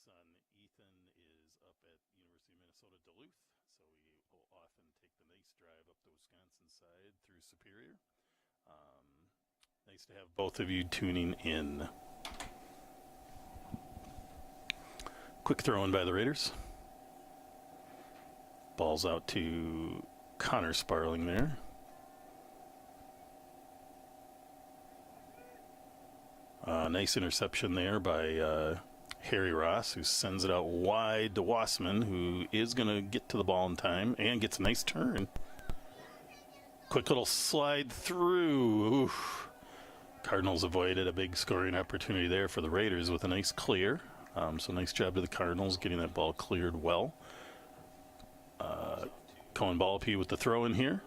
son Ethan is up at University of Minnesota Duluth, so we will often take the nice drive up the Wisconsin side through Superior. Nice to have both of you tuning in. Quick throw in by the Raiders. Ball's out to Connor Sparling there. Nice interception there by Harry Ross, who sends it out wide to Wassman, who is going to get to the ball in time and gets a nice turn. Quick little slide through. Oof. Cardinals avoided a big scoring opportunity there for the Raiders with a nice clear. So nice job to the Cardinals getting that ball cleared well. Cohen Ballapy with the throw in here.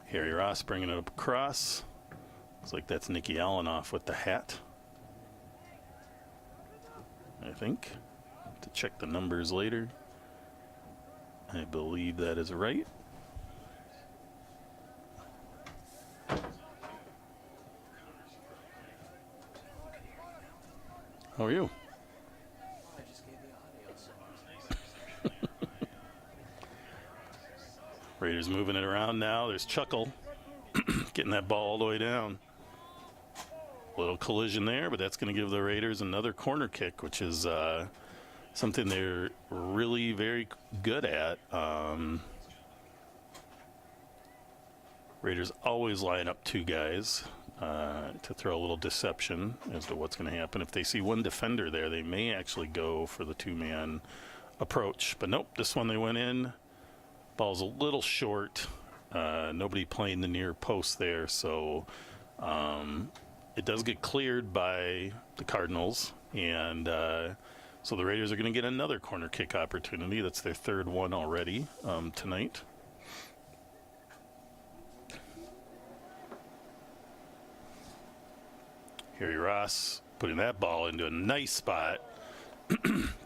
Harry Ross bringing it up across. Looks like that's Nicky Allen off with the hat, I think. To check the numbers later. I believe that is right. How are you? Raiders moving it around now. There's Chuckle getting that ball all the way down. Little collision there, but that's going to give the Raiders another corner kick, which is something they're really very good at. Raiders always line up two guys to throw a little deception as to what's going to happen. If they see one defender there, they may actually go for the two-man approach. But nope, this one they went in. Ball's a little short. Nobody playing the near post there, so it does get cleared by the Cardinals, and so the Raiders are going to get another corner kick opportunity. That's their third one already tonight. Harry Ross putting that ball into a nice spot.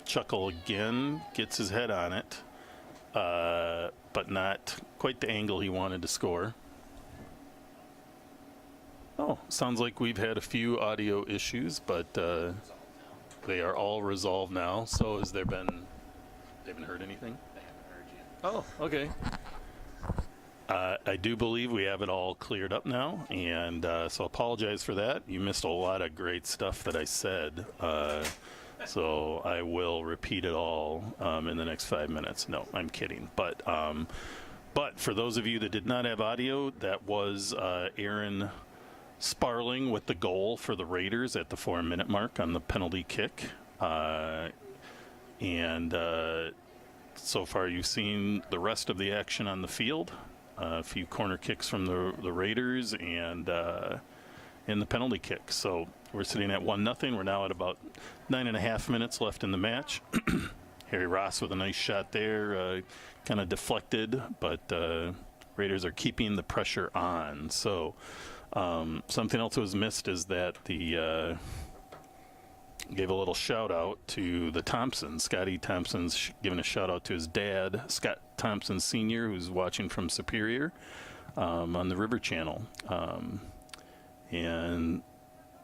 Chuckle again gets his head on it, but not quite the angle he wanted to score. Oh, sounds like we've had a few audio issues, but they are all resolved now. So has there been, they haven't heard anything? They haven't heard you. Oh, okay. I do believe we have it all cleared up now, and so apologize for that. You missed a lot of great stuff that I said, so I will repeat it all in the next 5 minutes. No, I'm kidding. But for those of you that did not have audio, that was Aaron Sparling with the goal for the Raiders at the 4-minute mark on the penalty kick. And so far you've seen the rest of the action on the field. A few corner kicks from the Raiders and the penalty kick. So we're sitting at 1-0. We're now at about 9.5 minutes left in the match. Harry Ross with a nice shot there, kind of deflected, but Raiders are keeping the pressure on. So something else that was missed is that the gave a little shout out to the Thompsons. Scotty Thompson's giving a shout out to his dad, Scott Thompson Sr., who's watching from Superior on the River Channel. And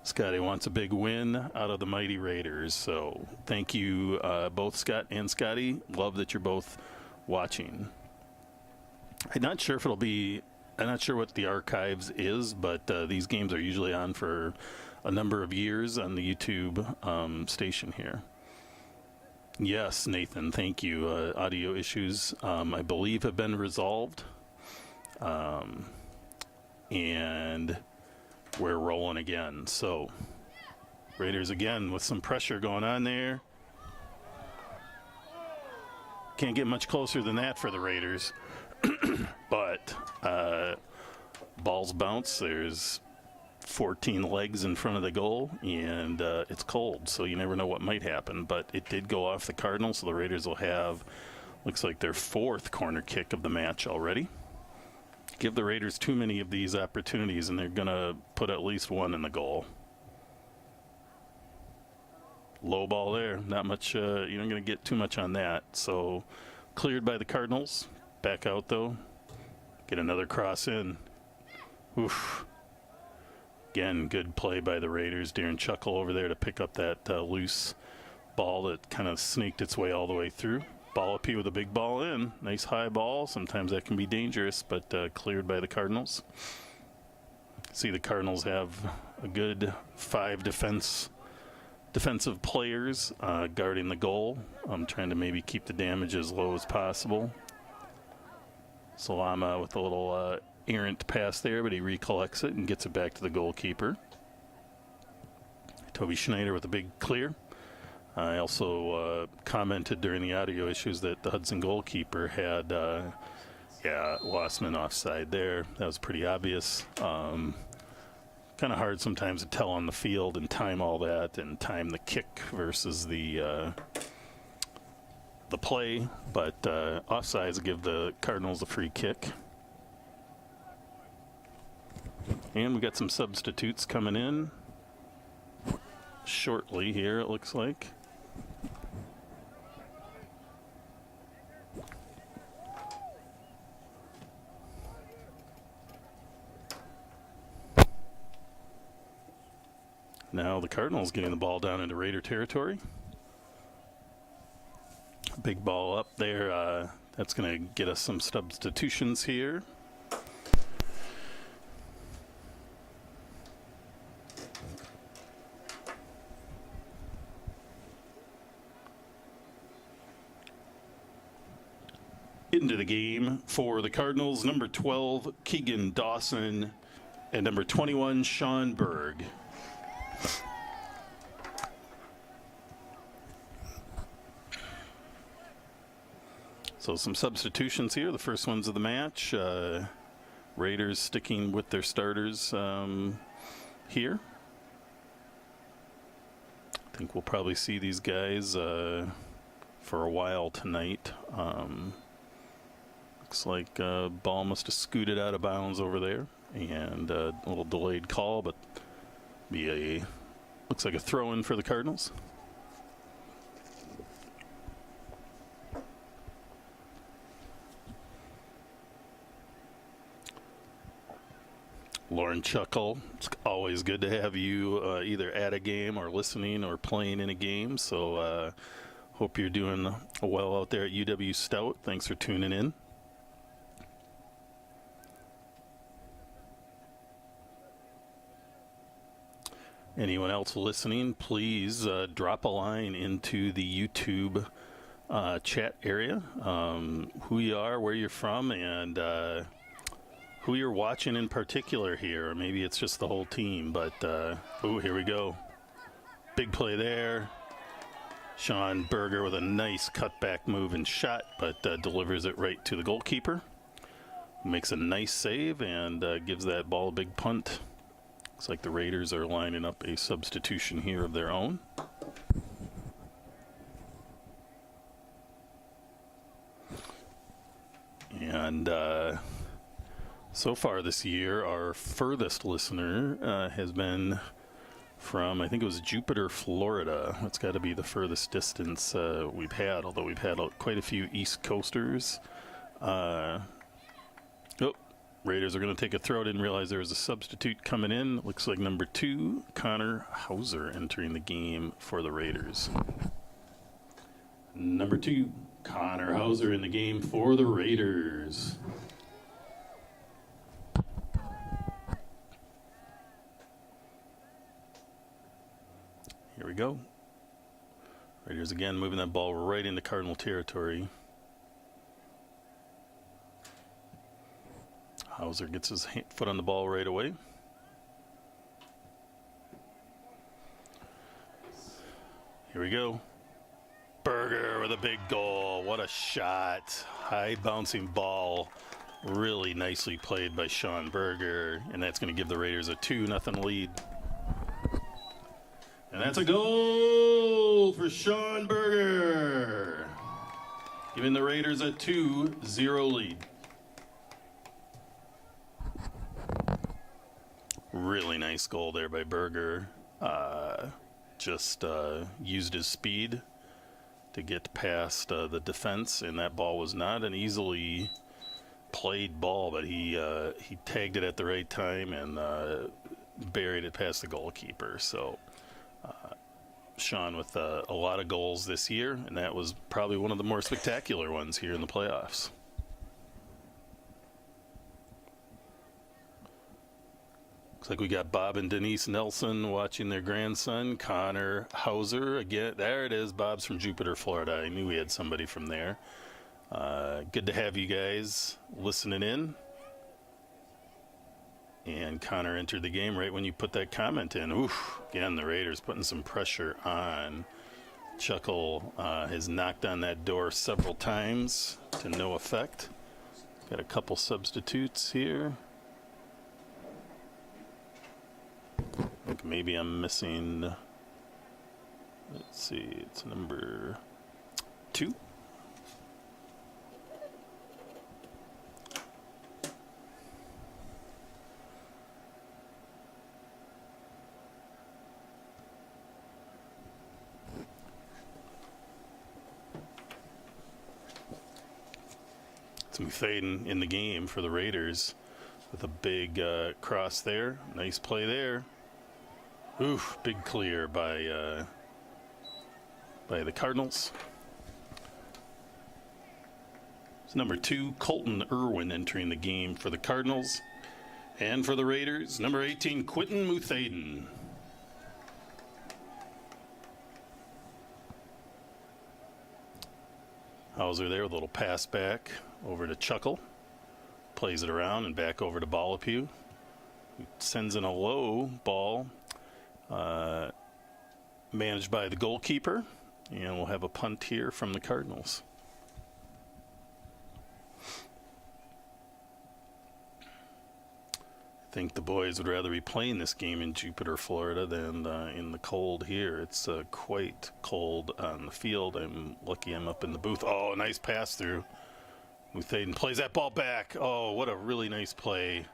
Scotty wants a big win out of the mighty Raiders. So thank you both, Scott and Scotty. Love that you're both watching. I'm not sure what the archives is, but these games are usually on for a number of years on the YouTube station here. Yes, Nathan, thank you. Audio issues, I believe, have been resolved. And we're rolling again. So Raiders again with some pressure going on there. Can't get much closer than that for the Raiders. But balls bounce. There's 14 legs in front of the goal, and it's cold, so you never know what might happen. But it did go off the Cardinals, so the Raiders will have, looks like their 4th corner kick of the match already. Give the Raiders too many of these opportunities, and they're going to put at least one in the goal. Low ball there. Not much, you're not going to get too much on that. So cleared by the Cardinals. Back out, though. Get another cross in. Oof. Again, good play by the Raiders. Darren Chuckle over there to pick up that loose ball that kind of snaked its way all the way through. Ballopy with a big ball in. Nice high ball. Sometimes that can be dangerous, but cleared by the Cardinals. See, the Cardinals have a good 5 defensive players guarding the goal. I'm trying to maybe keep the damage as low as possible. Salama with a little errant pass there, but he recollects it and gets it back to the goalkeeper. Toby Schneider with a big clear. I also commented during the audio issues that the Hudson goalkeeper had, Lossman offside there. That was pretty obvious. Kind of hard sometimes to tell on the field and time all that and time the kick versus the play, but offsides give the Cardinals a free kick. And we got some substitutes coming in shortly here, it looks like. Now the Cardinals getting the ball down into Raider territory. Big ball up there. That's going to get us some substitutions here. Into the game for the Cardinals, number 12, Keegan Dawson, and number 21, Sean Berg. So some substitutions here. The first ones of the match. Raiders sticking with their starters here. I think we'll probably see these guys for a while tonight. Looks like ball must have scooted out of bounds over there, and a little delayed call, but looks like a throw-in for the Cardinals. Lauren Chuckle, it's always good to have you either at a game or listening or playing in a game. So hope you're doing well out there at UW Stout. Thanks for tuning in. Anyone else listening, please drop a line into the YouTube chat area. Who you are, where you're from, and who you're watching in particular here. Or maybe it's just the whole team, but here we go. Big play there. Sean Berger with a nice cutback move and shot, but delivers it right to the goalkeeper. Makes a nice save and gives that ball a big punt. Looks like the Raiders are lining up a substitution here of their own. And so far this year, our furthest listener has been from, I think it was Jupiter, Florida. That's got to be the furthest distance we've had, although we've had quite a few East Coasters. Raiders are going to take a throw. Didn't realize there was a substitute coming in. Looks like number 2, Connor Hauser, entering the game for the Raiders. Number 2, Connor Hauser in the game for the Raiders. Here we go. Raiders again moving that ball right into Cardinal territory. Hauser gets his foot on the ball right away. Here we go. Berger with a big goal. What a shot. High bouncing ball. Really nicely played by Sean Berger. And that's going to give the Raiders a 2-0 lead. And that's a goal for Sean Berger, giving the Raiders a 2-0 lead. Really nice goal there by Berger. Just used his speed to get past the defense, and that ball was not an easily played ball, but he tagged it at the right time and buried it past the goalkeeper. So Sean with a lot of goals this year, and that was probably one of the more spectacular ones here in the playoffs. Looks like we got Bob and Denise Nelson watching their grandson, Connor Hauser. Again, there it is. Bob's from Jupiter, Florida. I knew we had somebody from there. Good to have you guys listening in. And Connor entered the game right when you put that comment in. Oof, again, the Raiders putting some pressure on. Chuckle has knocked on that door several times to no effect. Got a couple substitutes here. I think maybe I'm missing, let's see, it's number 2. Muthaden in the game for the Raiders with a big cross there. Nice play there. Oof, big clear by the Cardinals. It's number 2, Colton Irwin entering the game for the Cardinals. And for the Raiders, number 18, Quentin Muthaden. Hauser there with a little pass back over to Chuckle. Plays it around and back over to Ballapue. Sends in a low ball managed by the goalkeeper. And we'll have a punt here from the Cardinals. I think the boys would rather be playing this game in Jupiter, Florida than in the cold here. It's quite cold on the field. I'm lucky I'm up in the booth. Oh, nice pass through. Muthaden plays that ball back. Oh, what a really nice play.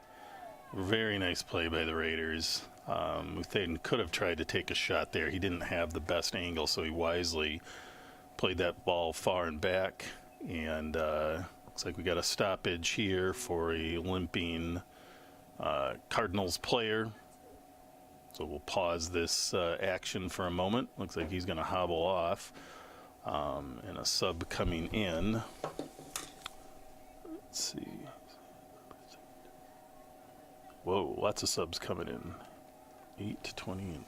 Very nice play by the Raiders. Muthaden could have tried to take a shot there. He didn't have the best angle, so he wisely played that ball far and back. And looks like we got a stoppage here for a limping Cardinals player. So we'll pause this action for a moment. Looks like he's going to hobble off. And a sub coming in. Let's see. Whoa, lots of subs coming in. 8, 20, and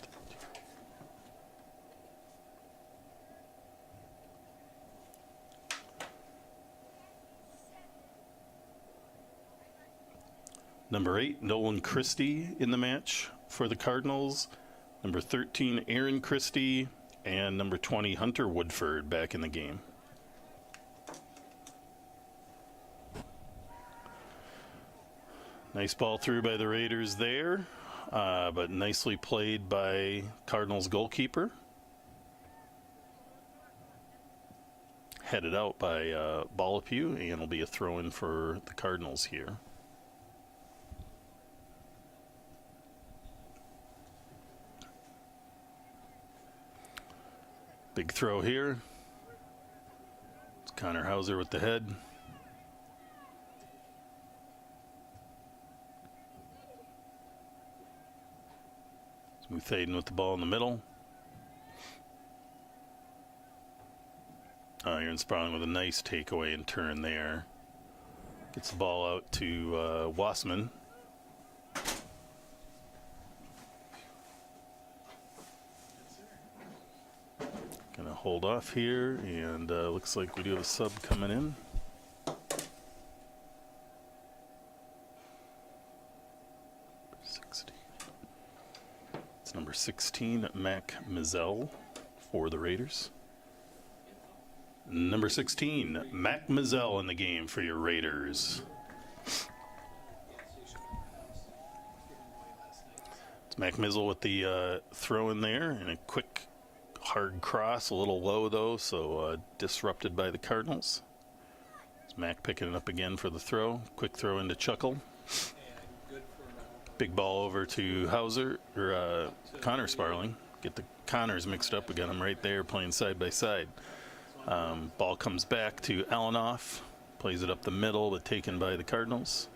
number 8, Nolan Christie in the match for the Cardinals. Number 13, Aaron Christie. And number 20, Hunter Woodford back in the game. Nice ball through by the Raiders there, but nicely played by Cardinals goalkeeper. Headed out by Ballapue, and it'll be a throw-in for the Cardinals here. Big throw here. It's Connor Hauser with the head. Muthaden with the ball in the middle. Aaron Sparling with a nice takeaway and turn there. Gets the ball out to Wassman. Gonna hold off here, and looks like we do have a sub coming in. Number 16, Mac Mizell for the Raiders. Number 16, Mac Mizell in the game for your Raiders. It's Mac Mizell with the throw in there, and a quick, hard cross, a little low though, so disrupted by the Cardinals. It's Mac picking it up again for the throw. Quick throw into Chuckle. Big ball over to Hauser, or Connor Sparling. Get the Connors mixed up. We got them right there playing side by side. Ball comes back to Alanoff. Plays it up the middle, but taken by the Cardinals.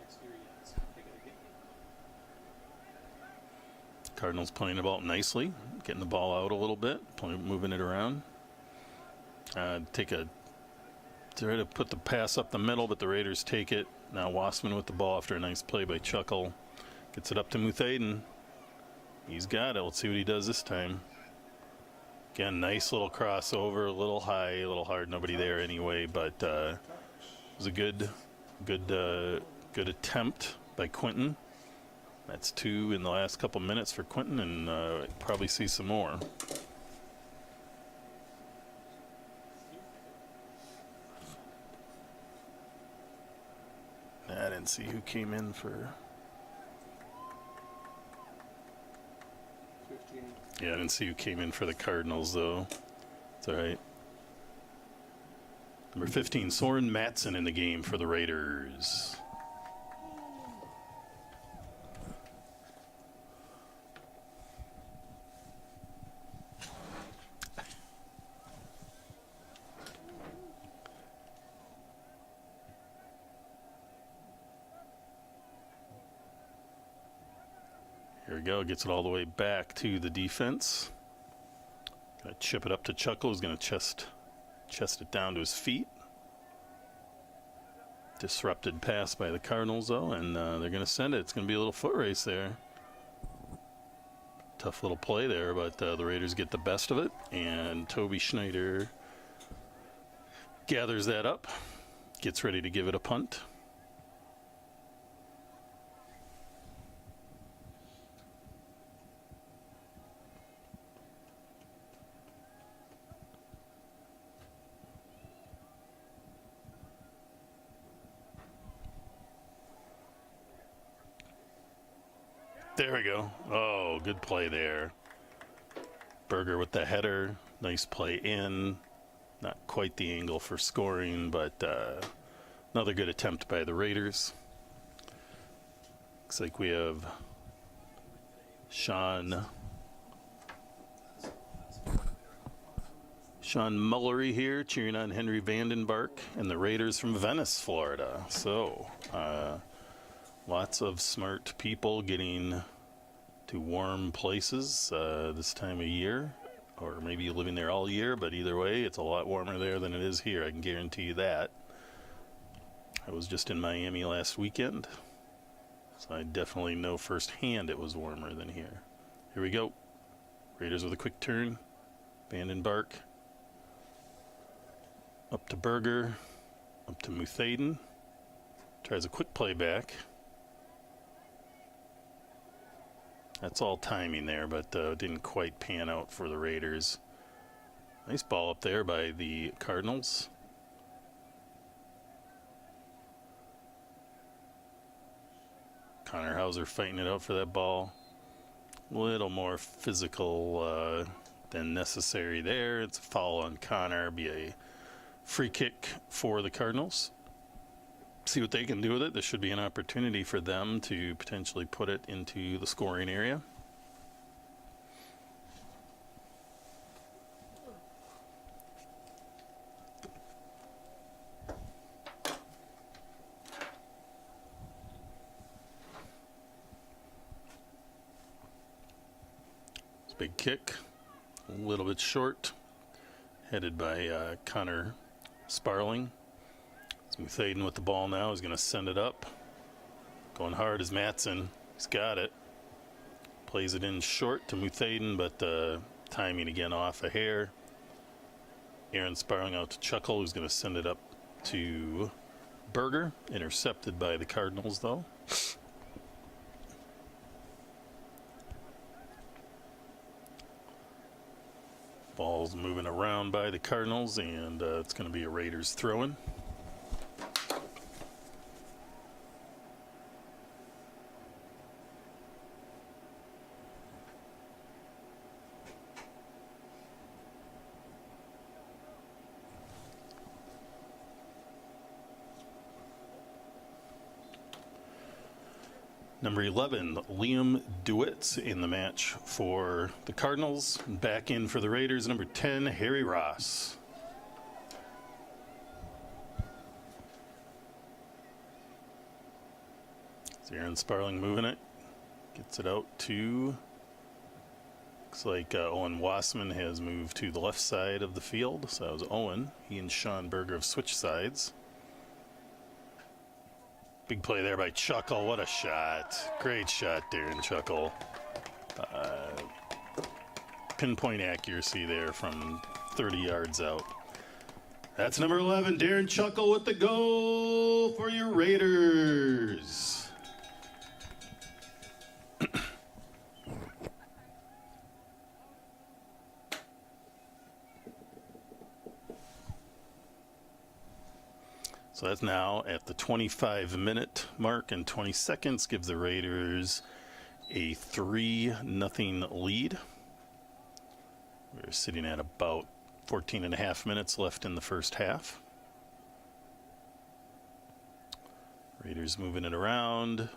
Cardinals playing the ball nicely, getting the ball out a little bit, moving it around. Try to put the pass up the middle, but the Raiders take it. Now Wassman with the ball after a nice play by Chuckle. Gets it up to Muthaden. He's got it. Let's see what he does this time. Again, nice little crossover, a little high, a little hard. Nobody there anyway, but it was a good attempt by Quentin. That's 2 in the last couple minutes for Quentin, and probably see some more. I didn't see who came in for. 15. Yeah, I didn't see who came in for the Cardinals, though. It's all right. Number 15, Soren Matson in the game for the Raiders. Here we go. Gets it all the way back to the defense. Gonna chip it up to Chuckle. He's gonna chest it down to his feet. Disrupted pass by the Cardinals, though, and they're gonna send it. It's gonna be a little foot race there. Tough little play there, but the Raiders get the best of it, and Toby Schneider gathers that up, gets ready to give it a punt. There we go. Oh, good play there. Berger with the header. Nice play in. Not quite the angle for scoring, but another good attempt by the Raiders. Looks like we have Sean Mullery here cheering on Henry Vandenbark and the Raiders from Venice, Florida. So, lots of smart people getting to warm places this time of year, or maybe living there all year, but either way, it's a lot warmer there than it is here. I can guarantee you that. I was just in Miami last weekend, so I definitely know firsthand it was warmer than here. Here we go. Raiders with a quick turn. Vandenbark. Up to Berger. Up to Muthaden. Tries a quick play back. That's all timing there, but didn't quite pan out for the Raiders. Nice ball up there by the Cardinals. Connor Hauser fighting it out for that ball. A little more physical than necessary there. It's a foul on Connor. Be a free kick for the Cardinals. See what they can do with it. There should be an opportunity for them to potentially put it into the scoring area. It's a big kick, a little bit short, headed by Connor Sparling. Muthaden with the ball now. He's going to send it up. Going hard is Matson. He's got it. Plays it in short to Muthaden, but timing again off a hair. Aaron Sparling out to Chuckle, who's going to send it up to Berger. Intercepted by the Cardinals, though. Ball's moving around by the Cardinals, and it's going to be a Raiders throw-in. Number 11, Liam DeWitt's in the match for the Cardinals. Back in for the Raiders, number 10, Harry Ross. Aaron Sparling moving it. Gets it out to Looks like Owen Wassman has moved to the left side of the field. So that was Owen. He and Sean Berger have switched sides. Big play there by Chuckle. What a shot. Great shot, Darren Chuckle. Pinpoint accuracy there from 30 yards out. That's number 11, Darren Chuckle with the goal for your Raiders. So that's now at the 25-minute mark and 20 seconds. Gives the Raiders a 3-0 lead. We're sitting at about 14 and a half minutes left in the first half. Raiders moving it around,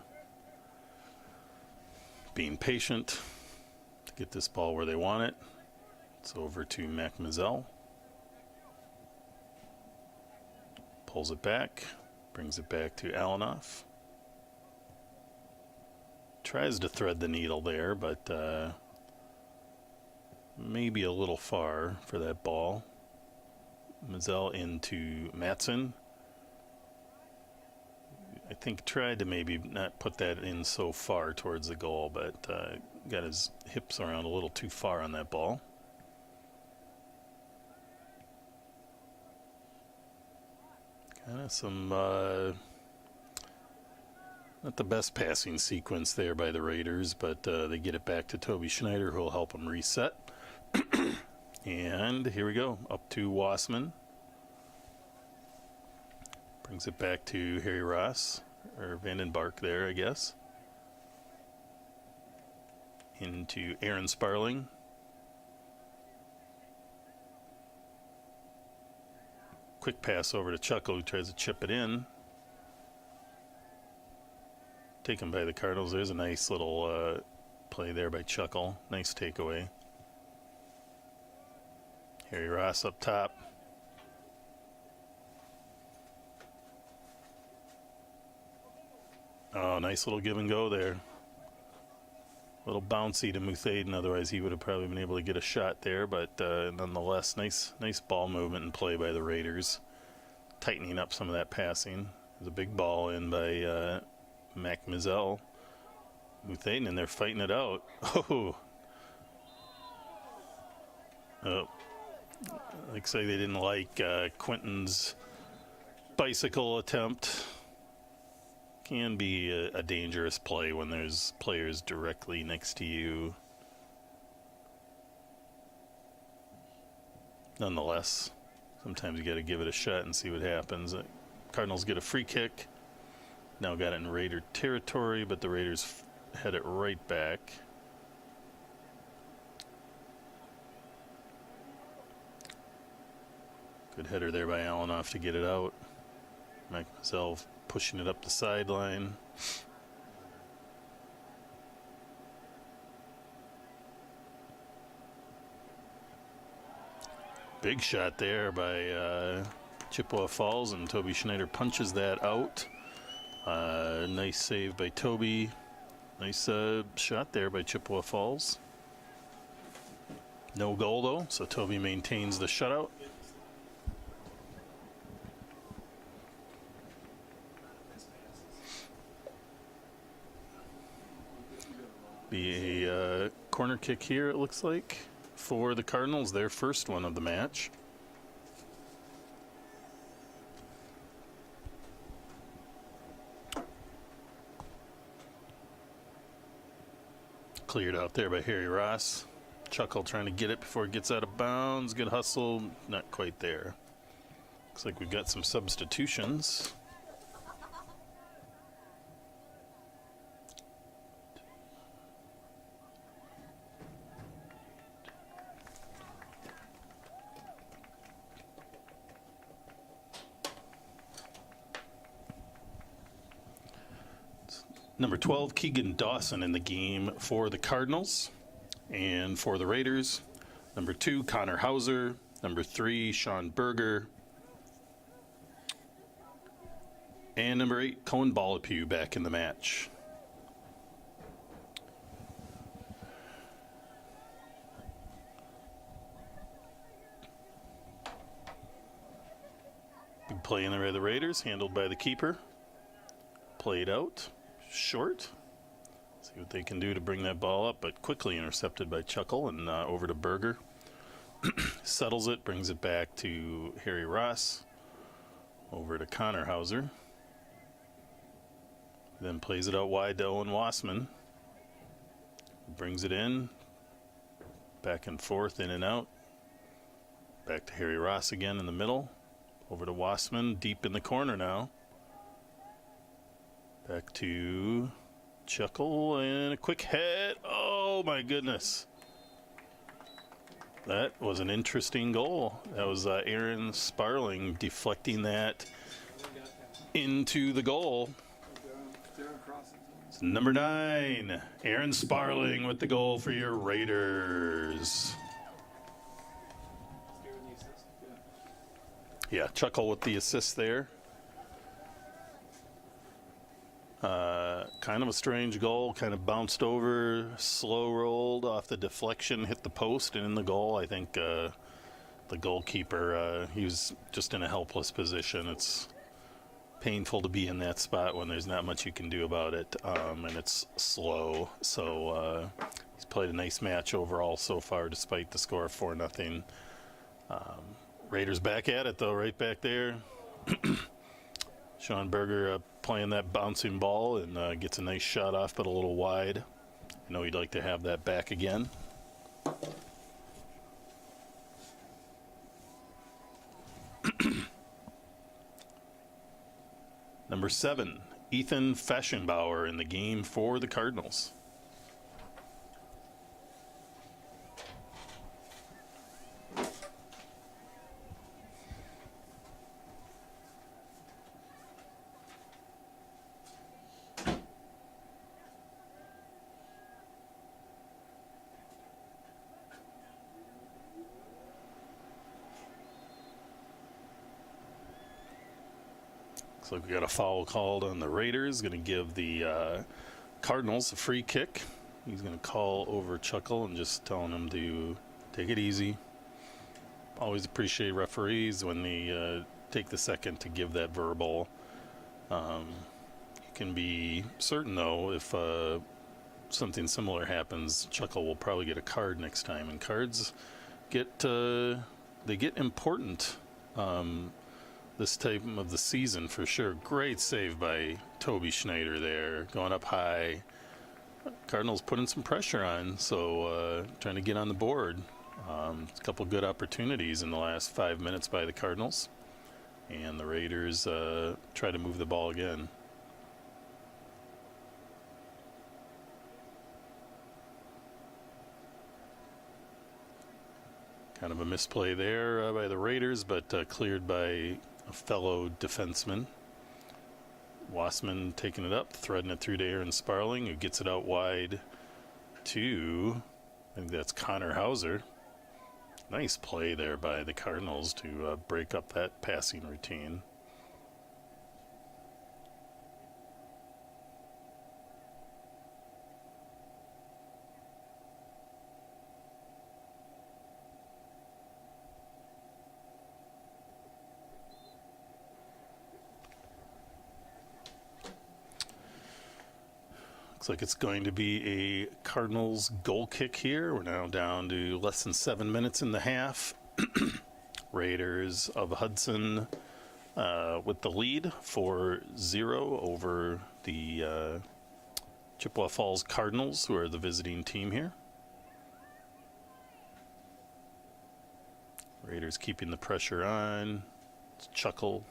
being patient to get this ball where they want it. It's over to Mac Mazzell. Pulls it back, brings it back to Alanoff. Tries to thread the needle there, but maybe a little far for that ball. Mazzell into Matson. I think tried to maybe not put that in so far towards the goal, but got his hips around a little too far on that ball. Kind of some not the best passing sequence there by the Raiders, but they get it back to Toby Schneider, who will help them reset. And here we go, up to Wassman. Brings it back to Harry Ross, or Vandenbark there, I guess. Into Aaron Sparling. Quick pass over to Chuckle, who tries to chip it in. Taken by the Cardinals. There's a nice little play there by Chuckle. Nice takeaway. Harry Ross up top. Oh, nice little give and go there. A little bouncy to Muthaden, otherwise he would have probably been able to get a shot there, but nonetheless, nice ball movement and play by the Raiders. Tightening up some of that passing. There's a big ball in by Mac Mazzell. Muthaden, and they're fighting it out. Oh, looks like they didn't like Quentin's bicycle attempt. Can be a dangerous play when there's players directly next to you. Nonetheless, sometimes you got to give it a shot and see what happens. Cardinals get a free kick. Now got it in Raider territory, but the Raiders head it right back. Good header there by Alanoff to get it out. Mike Mazzell pushing it up the sideline. Big shot there by Chippewa Falls, and Toby Schneider punches that out. Nice save by Toby. Nice shot there by Chippewa Falls. No goal though, so Toby maintains the shutout. Be a corner kick here, it looks like, for the Cardinals, their first one of the match. Cleared out there by Harry Ross. Chuckle trying to get it before it gets out of bounds. Good hustle, not quite there. Looks like we've got some substitutions. Number 12, Keegan Dawson in the game for the Cardinals. And for the Raiders, number 2, Connor Hauser. Number 3, Sean Berger. And number 8, Cohen Balapew back in the match. Big play in the Raiders, handled by the keeper. Played out, short. See what they can do to bring that ball up, but quickly intercepted by Chuckle and over to Berger. Settles it, brings it back to Harry Ross. Over to Connor Hauser. Then plays it out wide to Owen Wassman. Brings it in. Back and forth, in and out. Back to Harry Ross again in the middle. Over to Wassman, deep in the corner now. Back to Chuckle and a quick head. Oh my goodness. That was an interesting goal. That was Aaron Sparling deflecting that into the goal. It's number 9, Aaron Sparling with the goal for your Raiders. Yeah, Chuckle with the assist there. Kind of a strange goal, kind of bounced over, slow rolled off the deflection, hit the post and in the goal. I think the goalkeeper, he was just in a helpless position. It's painful to be in that spot when there's not much you can do about it, and it's slow. So he's played a nice match overall so far, despite the score of 4-0. Raiders back at it though, right back there. Sean Berger playing that bouncing ball and gets a nice shot off, but a little wide. I know he'd like to have that back again. Number 7, Ethan Fashionbauer in the game for the Cardinals. Looks like we got a foul called on the Raiders. Going to give the Cardinals a free kick. He's going to call over Chuckle and just telling him to take it easy. Always appreciate referees when they take the second to give that verbal. You can be certain, though, if something similar happens, Chuckle will probably get a card next time. And cards get important this time of the season for sure. Great save by Toby Schneider there, going up high. Cardinals putting some pressure on, so trying to get on the board. A couple good opportunities in the last 5 minutes by the Cardinals, and the Raiders try to move the ball again. Kind of a misplay there by the Raiders, but cleared by a fellow defenseman. Wassman taking it up, threading it through to Aaron Sparling, who gets it out wide to, I think that's Connor Hauser. Nice play there by the Cardinals to break up that passing routine. Looks like it's going to be a Cardinals goal kick here. We're now down to less than 7 minutes in the half. Raiders of Hudson with the lead 4-0 over the Chippewa Falls Cardinals, who are the visiting team here. Raiders keeping the pressure on. It's Chuckle.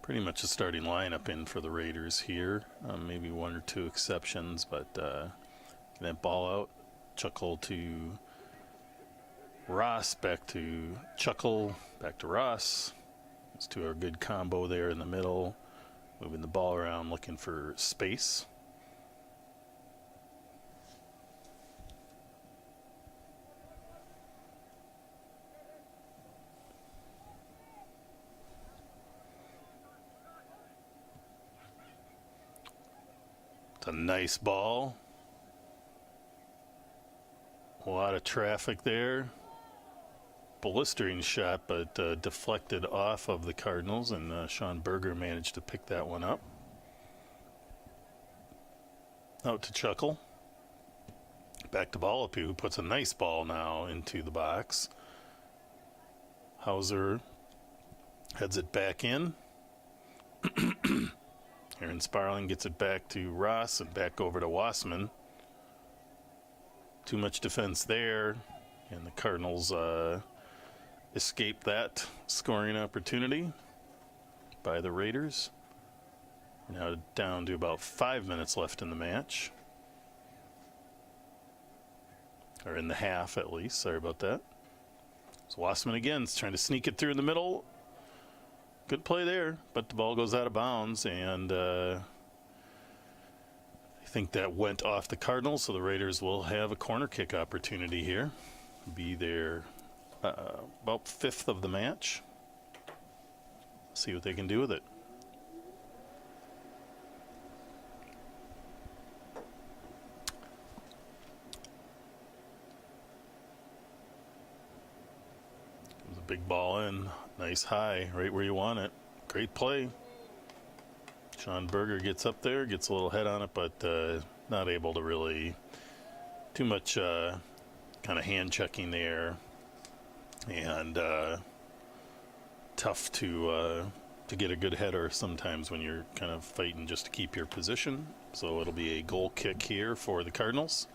Pretty much a starting lineup in for the Raiders here. Maybe one or two exceptions, but that ball out. Chuckle to Ross, back to Chuckle, back to Ross. Those two are a good combo there in the middle. Moving the ball around, looking for space. It's a nice ball. A lot of traffic there. Blistering shot, but deflected off of the Cardinals, and Sean Berger managed to pick that one up. Out to Chuckle. Back to Balapu, who puts a nice ball now into the box. Hauser heads it back in. Aaron Sparling gets it back to Ross and back over to Wassman. Too much defense there, and the Cardinals escape that scoring opportunity by the Raiders. Now down to about 5 minutes left in the match. Or in the half, at least. Sorry about that. So Wassman again is trying to sneak it through in the middle. Good play there, but the ball goes out of bounds, and I think that went off the Cardinals, so the Raiders will have a corner kick opportunity here. Be their about fifth of the match. See what they can do with it. Comes a big ball in. Nice high, right where you want it. Great play. Sean Berger gets up there, gets a little head on it, but not able to really too much kind of hand checking there, and tough to get a good header sometimes when you're kind of fighting just to keep your position. So it'll be a goal kick here for the Cardinals.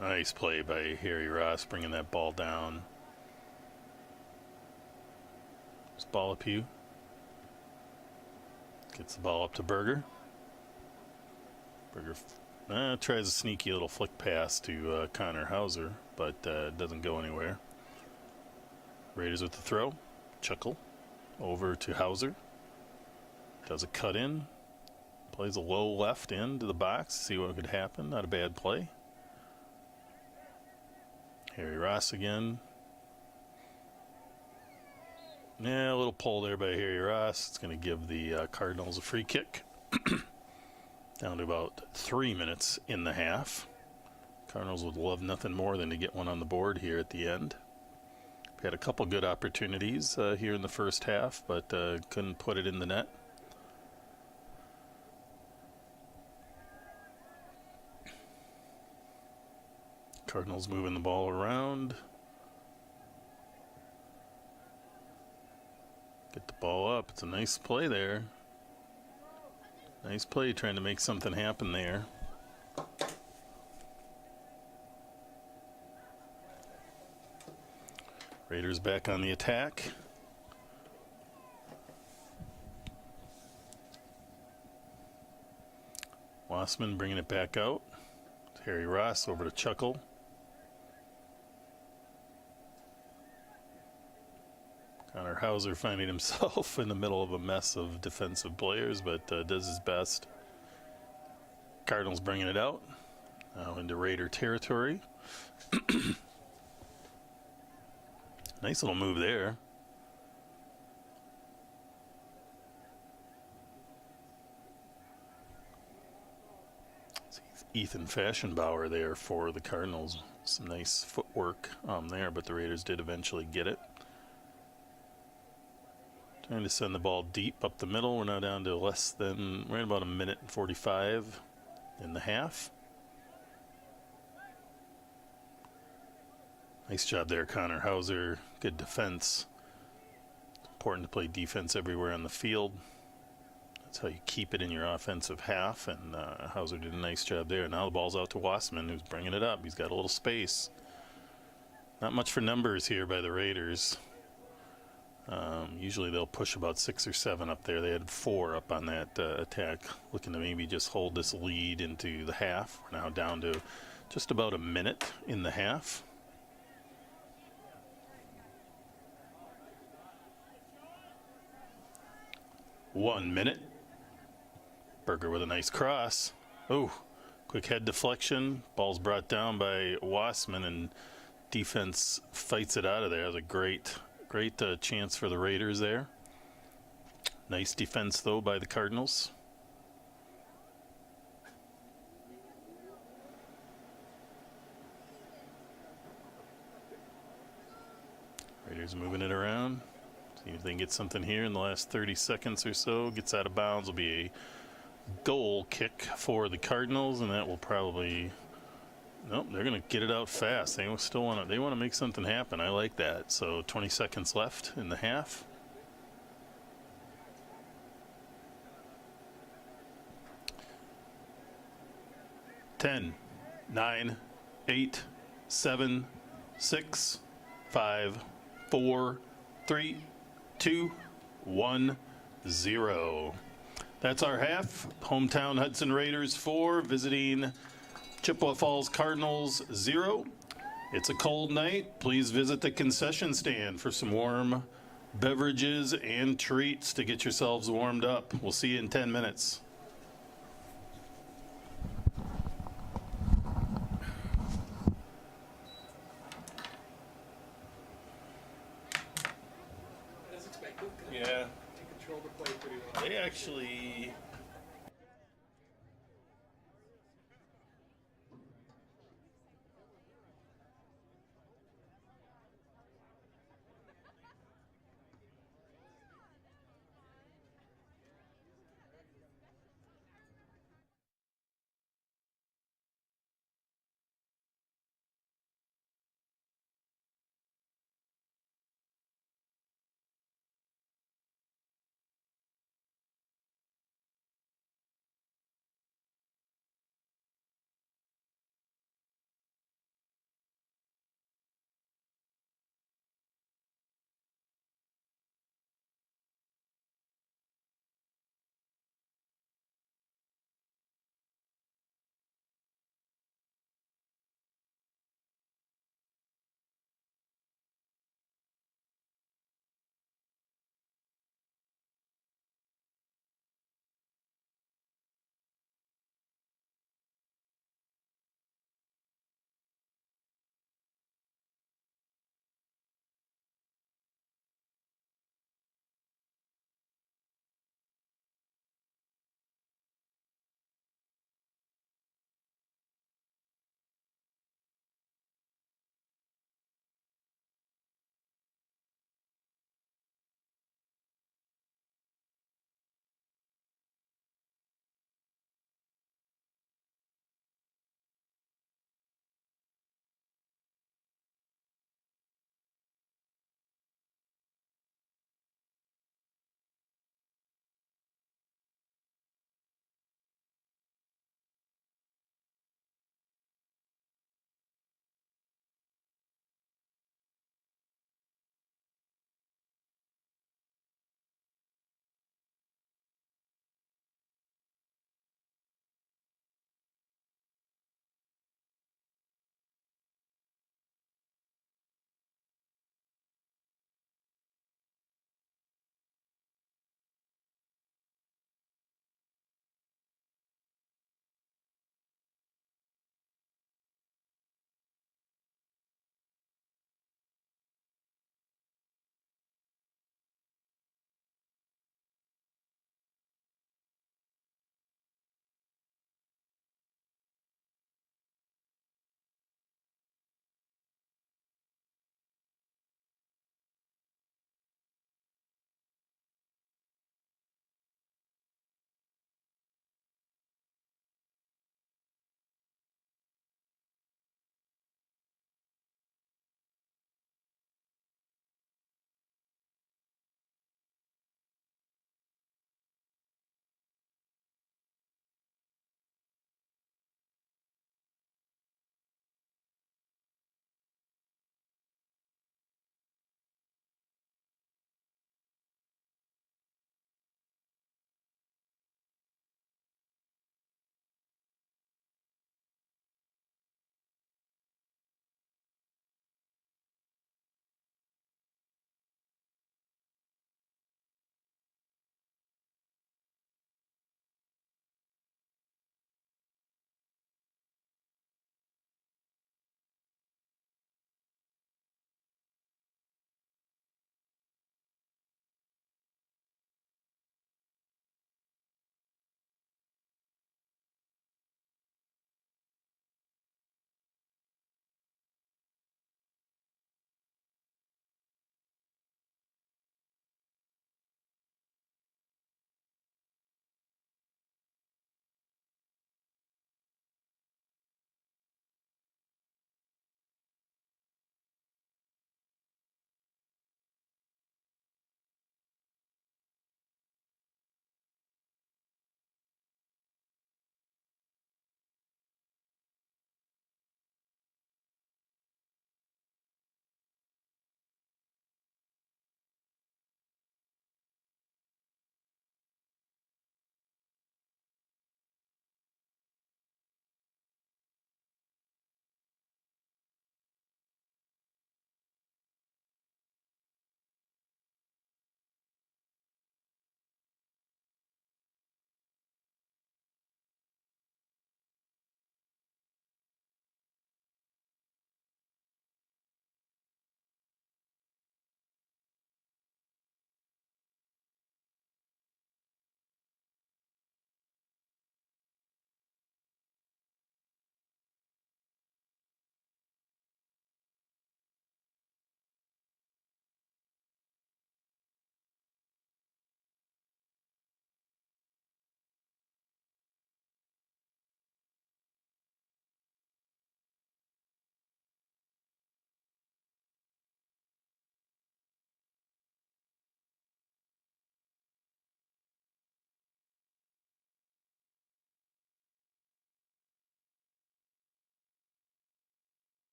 Nice play by Harry Ross, bringing that ball down. It's Balapu. Gets the ball up to Berger. Berger tries a sneaky little flick pass to Connor Hauser, but doesn't go anywhere. Raiders with the throw. Chuckle over to Hauser. Does a cut in. Plays a low left into the box. See what could happen. Not a bad play. Harry Ross again. Yeah, a little pull there by Harry Ross. It's going to give the Cardinals a free kick. Down to about 3 minutes in the half. Cardinals would love nothing more than to get one on the board here at the end. We had a couple good opportunities here in the first half, but couldn't put it in the net. Cardinals moving the ball around. Get the ball up. It's a nice play there. Nice play trying to make something happen there. Raiders back on the attack. Wassman bringing it back out. Harry Ross over to Chuckle. Connor Hauser finding himself in the middle of a mess of defensive players, but does his best. Cardinals bringing it out. Now into Raider territory. Nice little move there. Ethan Fashionbauer there for the Cardinals. Some nice footwork there, but the Raiders did eventually get it. Trying to send the ball deep up the middle. We're now down to less than, right about a minute and 45 in the half. Nice job there, Connor Hauser. Good defense. It's important to play defense everywhere on the field. That's how you keep it in your offensive half, and Hauser did a nice job there. Now the ball's out to Wassman, who's bringing it up. He's got a little space. Not much for numbers here by the Raiders. Usually they'll push about 6 or 7 up there. They had 4 up on that attack, looking to maybe just hold this lead into the half. We're now down to just about a minute in the half. One minute. Berger with a nice cross. Oh, quick head deflection. Ball's brought down by Wassman, and defense fights it out of there. That was a great Great chance for the Raiders there. Nice defense, though, by the Cardinals. Raiders moving it around. See if they can get something here in the last 30 seconds or so. Gets out of bounds. Will be a goal kick for the Cardinals, and that will probably... Nope, they're going to get it out fast. They still want to make something happen. I like that. So 20 seconds left in the half. Ten, 9, 8, 7, 6, 5, 4, 3, 2, 1, 0. That's our half. Hometown Hudson Raiders 4 visiting Chippewa Falls Cardinals 0. It's a cold night. Please visit the concession stand for some warm beverages and treats to get yourselves warmed up. We'll see you in 10 minutes. As expected. Yeah. They control the play pretty well. They actually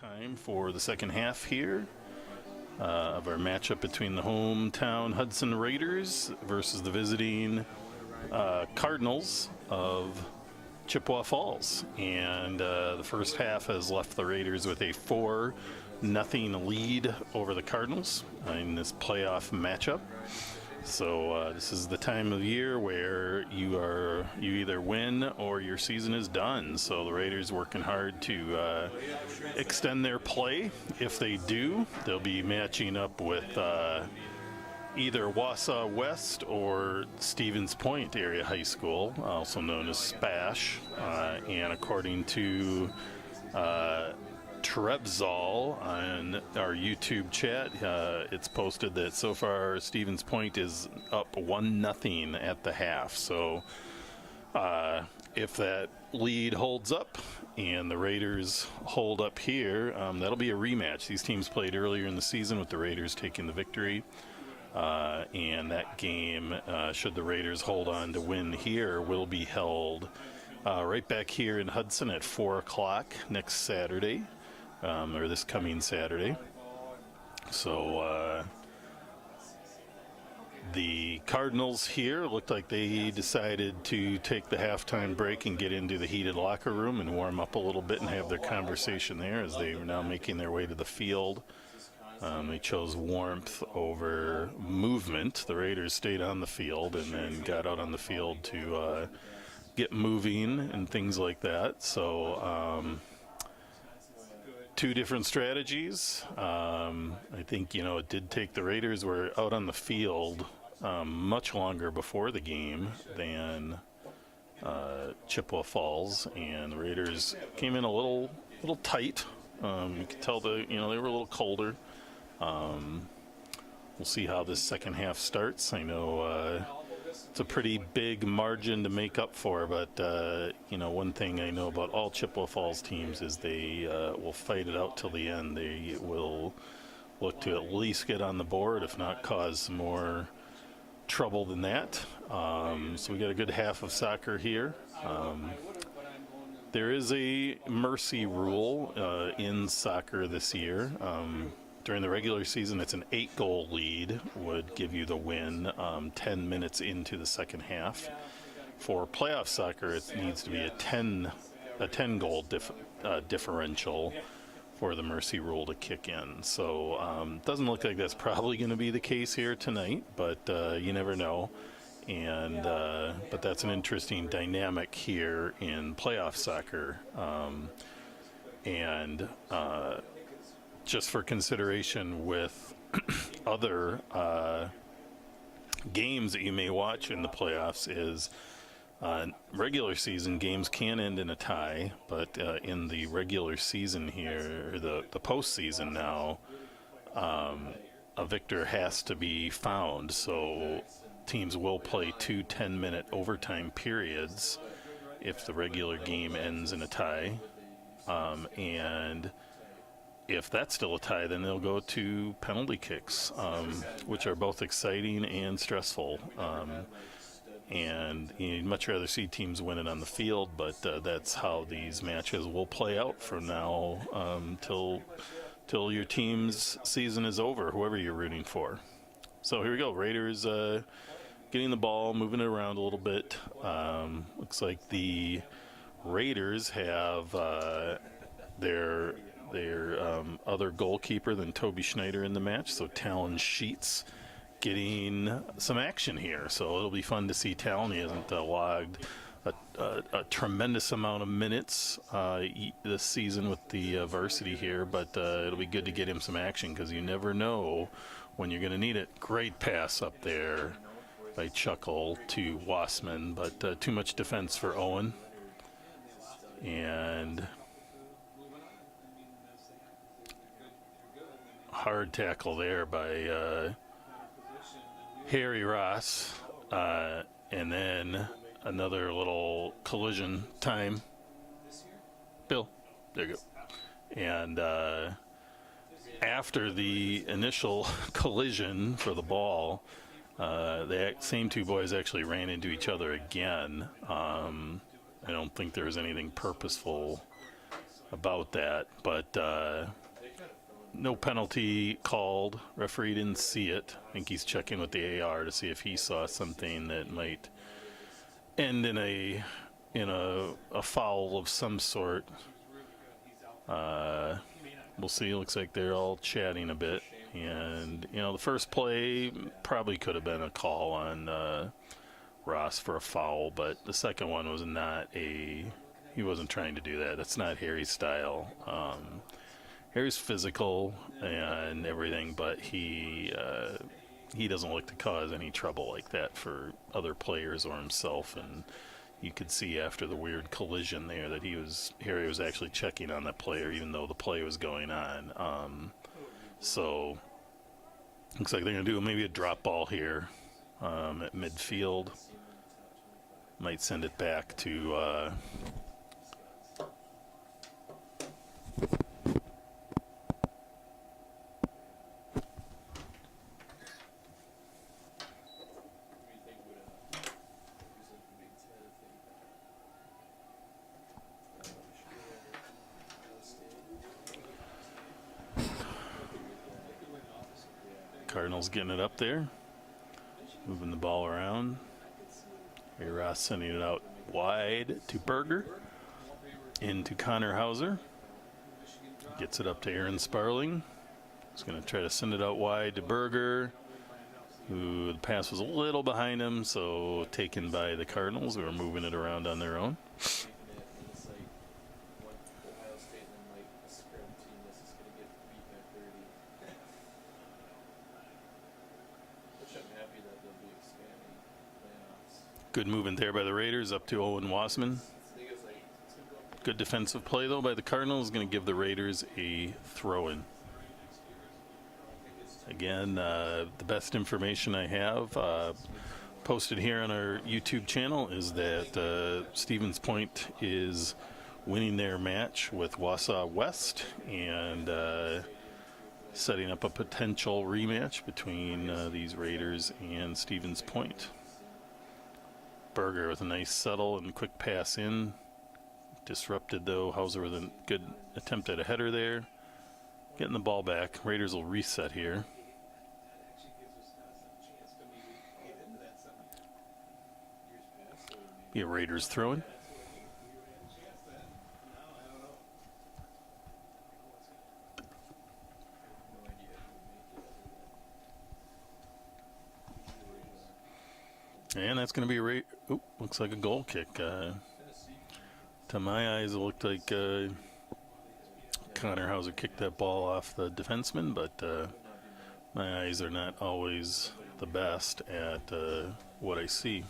time for the second half here of our matchup between the hometown Hudson Raiders versus the visiting Cardinals of Chippewa Falls. And the first half has left the Raiders with a 4-0 lead over the Cardinals in this playoff matchup. So this is the time of year where you either win or your season is done. So the Raiders working hard to extend their play. If they do, they'll be matching up with either Wausau West or Stevens Point Area High School, also known as SPASH. And according to Trevzal on our YouTube chat, it's posted that so far Stevens Point is up 1-0 at the half. So if that lead holds up and the Raiders hold up here, that'll be a rematch. These teams played earlier in the season with the Raiders taking the victory. And that game, should the Raiders hold on to win here, will be held right back here in Hudson at 4 o'clock next Saturday. Or this coming Saturday. So the Cardinals here looked like they decided to take the halftime break and get into the heated locker room and warm up a little bit and have their conversation there as they are now making their way to the field. They chose warmth over movement. The Raiders stayed on the field and then got out on the field to get moving and things like that. So two different strategies. I think, it did take the Raiders were out on the field much longer before the game than Chippewa Falls, and the Raiders came in a little tight. You could tell they were a little colder. We'll see how this second half starts. I know it's a pretty big margin to make up for, but one thing I know about all Chippewa Falls teams is they will fight it out till the end. They will look to at least get on the board, if not cause some more trouble than that. So we got a good half of soccer here. There is a mercy rule in soccer this year. During the regular season, it's an 8-goal lead would give you the win 10 minutes into the second half. For playoff soccer, it needs to be a 10-goal differential for the mercy rule to kick in. So it doesn't look like that's probably going to be the case here tonight, but you never know. And but that's an interesting dynamic here in playoff soccer. Just for consideration with other games that you may watch in the playoffs is regular season games can end in a tie, but in the regular season here, the postseason now, a victor has to be found. So teams will play 2 10-minute overtime periods if the regular game ends in a tie. And if that's still a tie, then they'll go to penalty kicks, which are both exciting and stressful. And you'd much rather see teams win it on the field, but that's how these matches will play out from now till your team's season is over, whoever you're rooting for. So here we go. Raiders getting the ball, moving it around a little bit. Looks like the Raiders have their other goalkeeper than Toby Schneider in the match, so Talon Sheets getting some action here. So it'll be fun to see Talon. He hasn't logged a tremendous amount of minutes this season with the varsity here, but it'll be good to get him some action because you never know when you're going to need it. Great pass up there by Chuckle to Wassman, but too much defense for Owen. And hard tackle there by Harry Ross, and then another little collision time. Bill, there you go. And after the initial collision for the ball, the same two boys actually ran into each other again. I don't think there was anything purposeful about that, but no penalty called. Referee didn't see it. I think he's checking with the AR to see if he saw something that might end in a foul of some sort. We'll see. Looks like they're all chatting a bit, and the first play probably could have been a call on Ross for a foul, but the second one was not a. He wasn't trying to do that. That's not Harry's style. Harry's physical and everything, but he doesn't look to cause any trouble like that for other players or himself. And you could see after the weird collision there that Harry was actually checking on that player, even though the play was going on. So looks like they're gonna do maybe a drop ball here at midfield. Might send it back to. Cardinals getting it up there, moving the ball around. Ray Ross sending it out wide to Berger, into Connor Hauser. Gets it up to Aaron Sparling. He's going to try to send it out wide to Berger, who the pass was a little behind him, so taken by the Cardinals, who are moving it around on their own. Good movement there by the Raiders up to Owen Wassman. Good defensive play, though, by the Cardinals. Going to give the Raiders a throw-in. Again, the best information I have posted here on our YouTube channel is that Stevens Point is winning their match with Wausau West and setting up a potential rematch between these Raiders and Stevens Point. Berger with a nice settle and quick pass in. Disrupted, though. Hauser with a good attempt at a header there. Getting the ball back. Raiders will reset here. Be a Raiders throw-in. And that's going to be a looks like a goal kick. To my eyes, it looked like Connor Hauser kicked that ball off the defenseman, but my eyes are not always the best at what I see.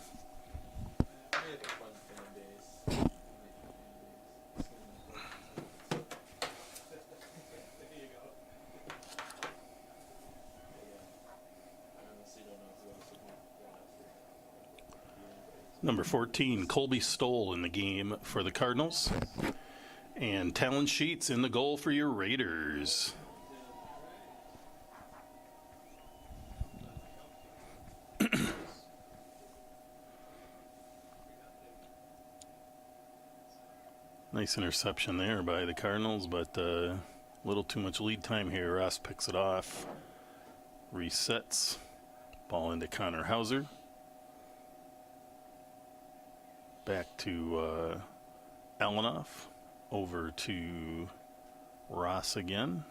Number 14, Colby Stoll in the game for the Cardinals. And Talon Sheets in the goal for your Raiders. Nice interception there by the Cardinals, but a little too much lead time here. Ross picks it off, resets, ball into Connor Hauser. Back to Alanoff, over to Ross again.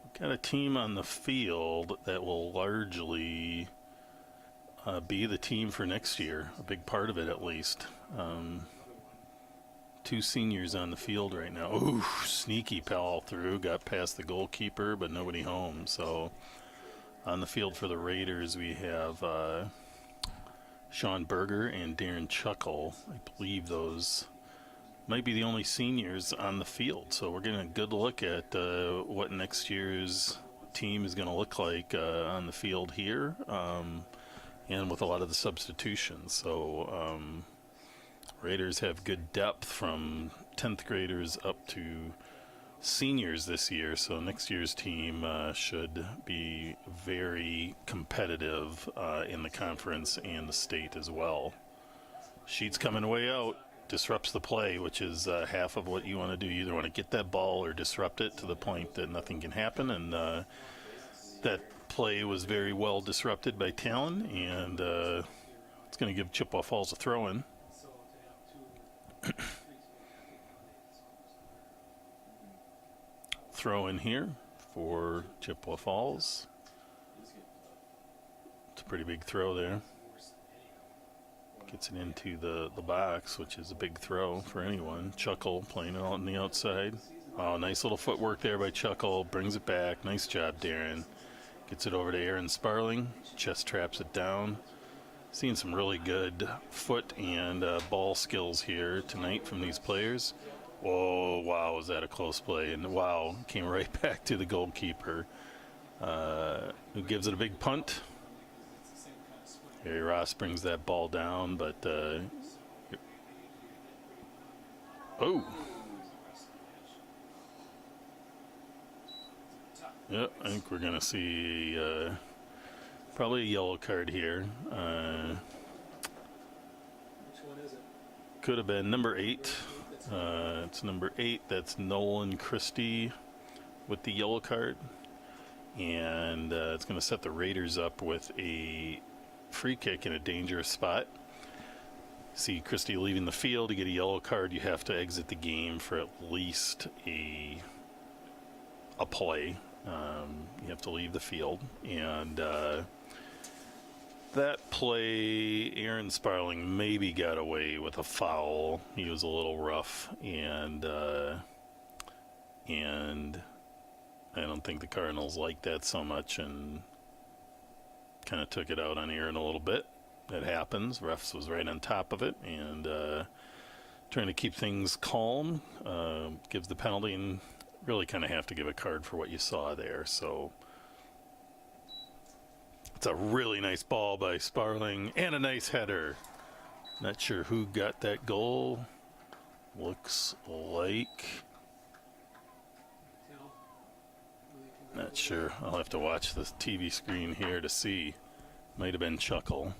We've got a team on the field that will largely be the team for next year, a big part of it at least. Two seniors on the field right now. Ooh, sneaky pal through, got past the goalkeeper, but nobody home. So on the field for the Raiders, we have Sean Berger and Darren Chuckle. I believe those might be the only seniors on the field. So we're getting a good look at what next year's team is going to look like on the field here, and with a lot of the substitutions. So Raiders have good depth from 10th graders up to seniors this year, so next year's team should be very competitive in the conference and the state as well. Sheets coming way out. disrupts the play, which is half of what you want to do. You either want to get that ball or disrupt it to the point that nothing can happen. And that play was very well disrupted by Talon, and it's going to give Chippewa Falls a throw-in. Throw in here for Chippewa Falls. It's a pretty big throw there. Gets it into the box, which is a big throw for anyone. Chuckle playing it on the outside. Oh, nice little footwork there by Chuckle. Brings it back. Nice job, Darren. Gets it over to Aaron Sparling. Chest traps it down. Seeing some really good foot and ball skills here tonight from these players. Whoa, wow, was that a close play. And wow, came right back to the goalkeeper, who gives it a big punt. Harry Ross brings that ball down, but oh, yep, I think we're gonna see probably a yellow card here. Which one is it? Could have been number 8. It's number 8. That's Nolan Christie with the yellow card, and it's going to set the Raiders up with a free kick in a dangerous spot. See Christie leaving the field. To get a yellow card, you have to exit the game for at least a play. You have to leave the field, and that play, Aaron Sparling maybe got away with a foul. He was a little rough, and I don't think the Cardinals liked that so much, and kind of took it out on Aaron a little bit. That happens. Refs was right on top of it, and trying to keep things calm, gives the penalty, and really kind of have to give a card for what you saw there. So it's a really nice ball by Sparling and a nice header. Not sure who got that goal. Looks like, not sure. I'll have to watch the TV screen here to see. Might have been Chuckle.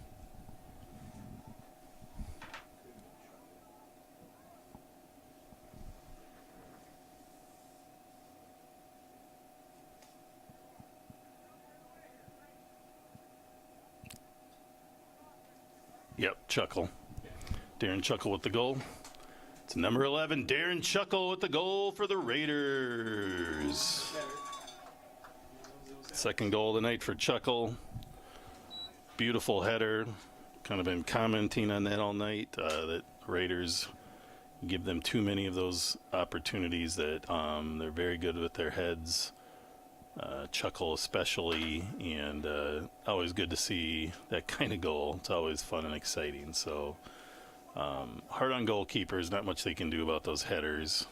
Yep, Chuckle. Darren Chuckle with the goal. It's number 11, Darren Chuckle with the goal for the Raiders. Second goal of the night for Chuckle. Beautiful header. Kind of been commenting on that all night, that Raiders give them too many of those opportunities, that they're very good with their heads. Chuckle especially, and always good to see that kind of goal. It's always fun and exciting. So hard on goalkeepers, not much they can do about those headers,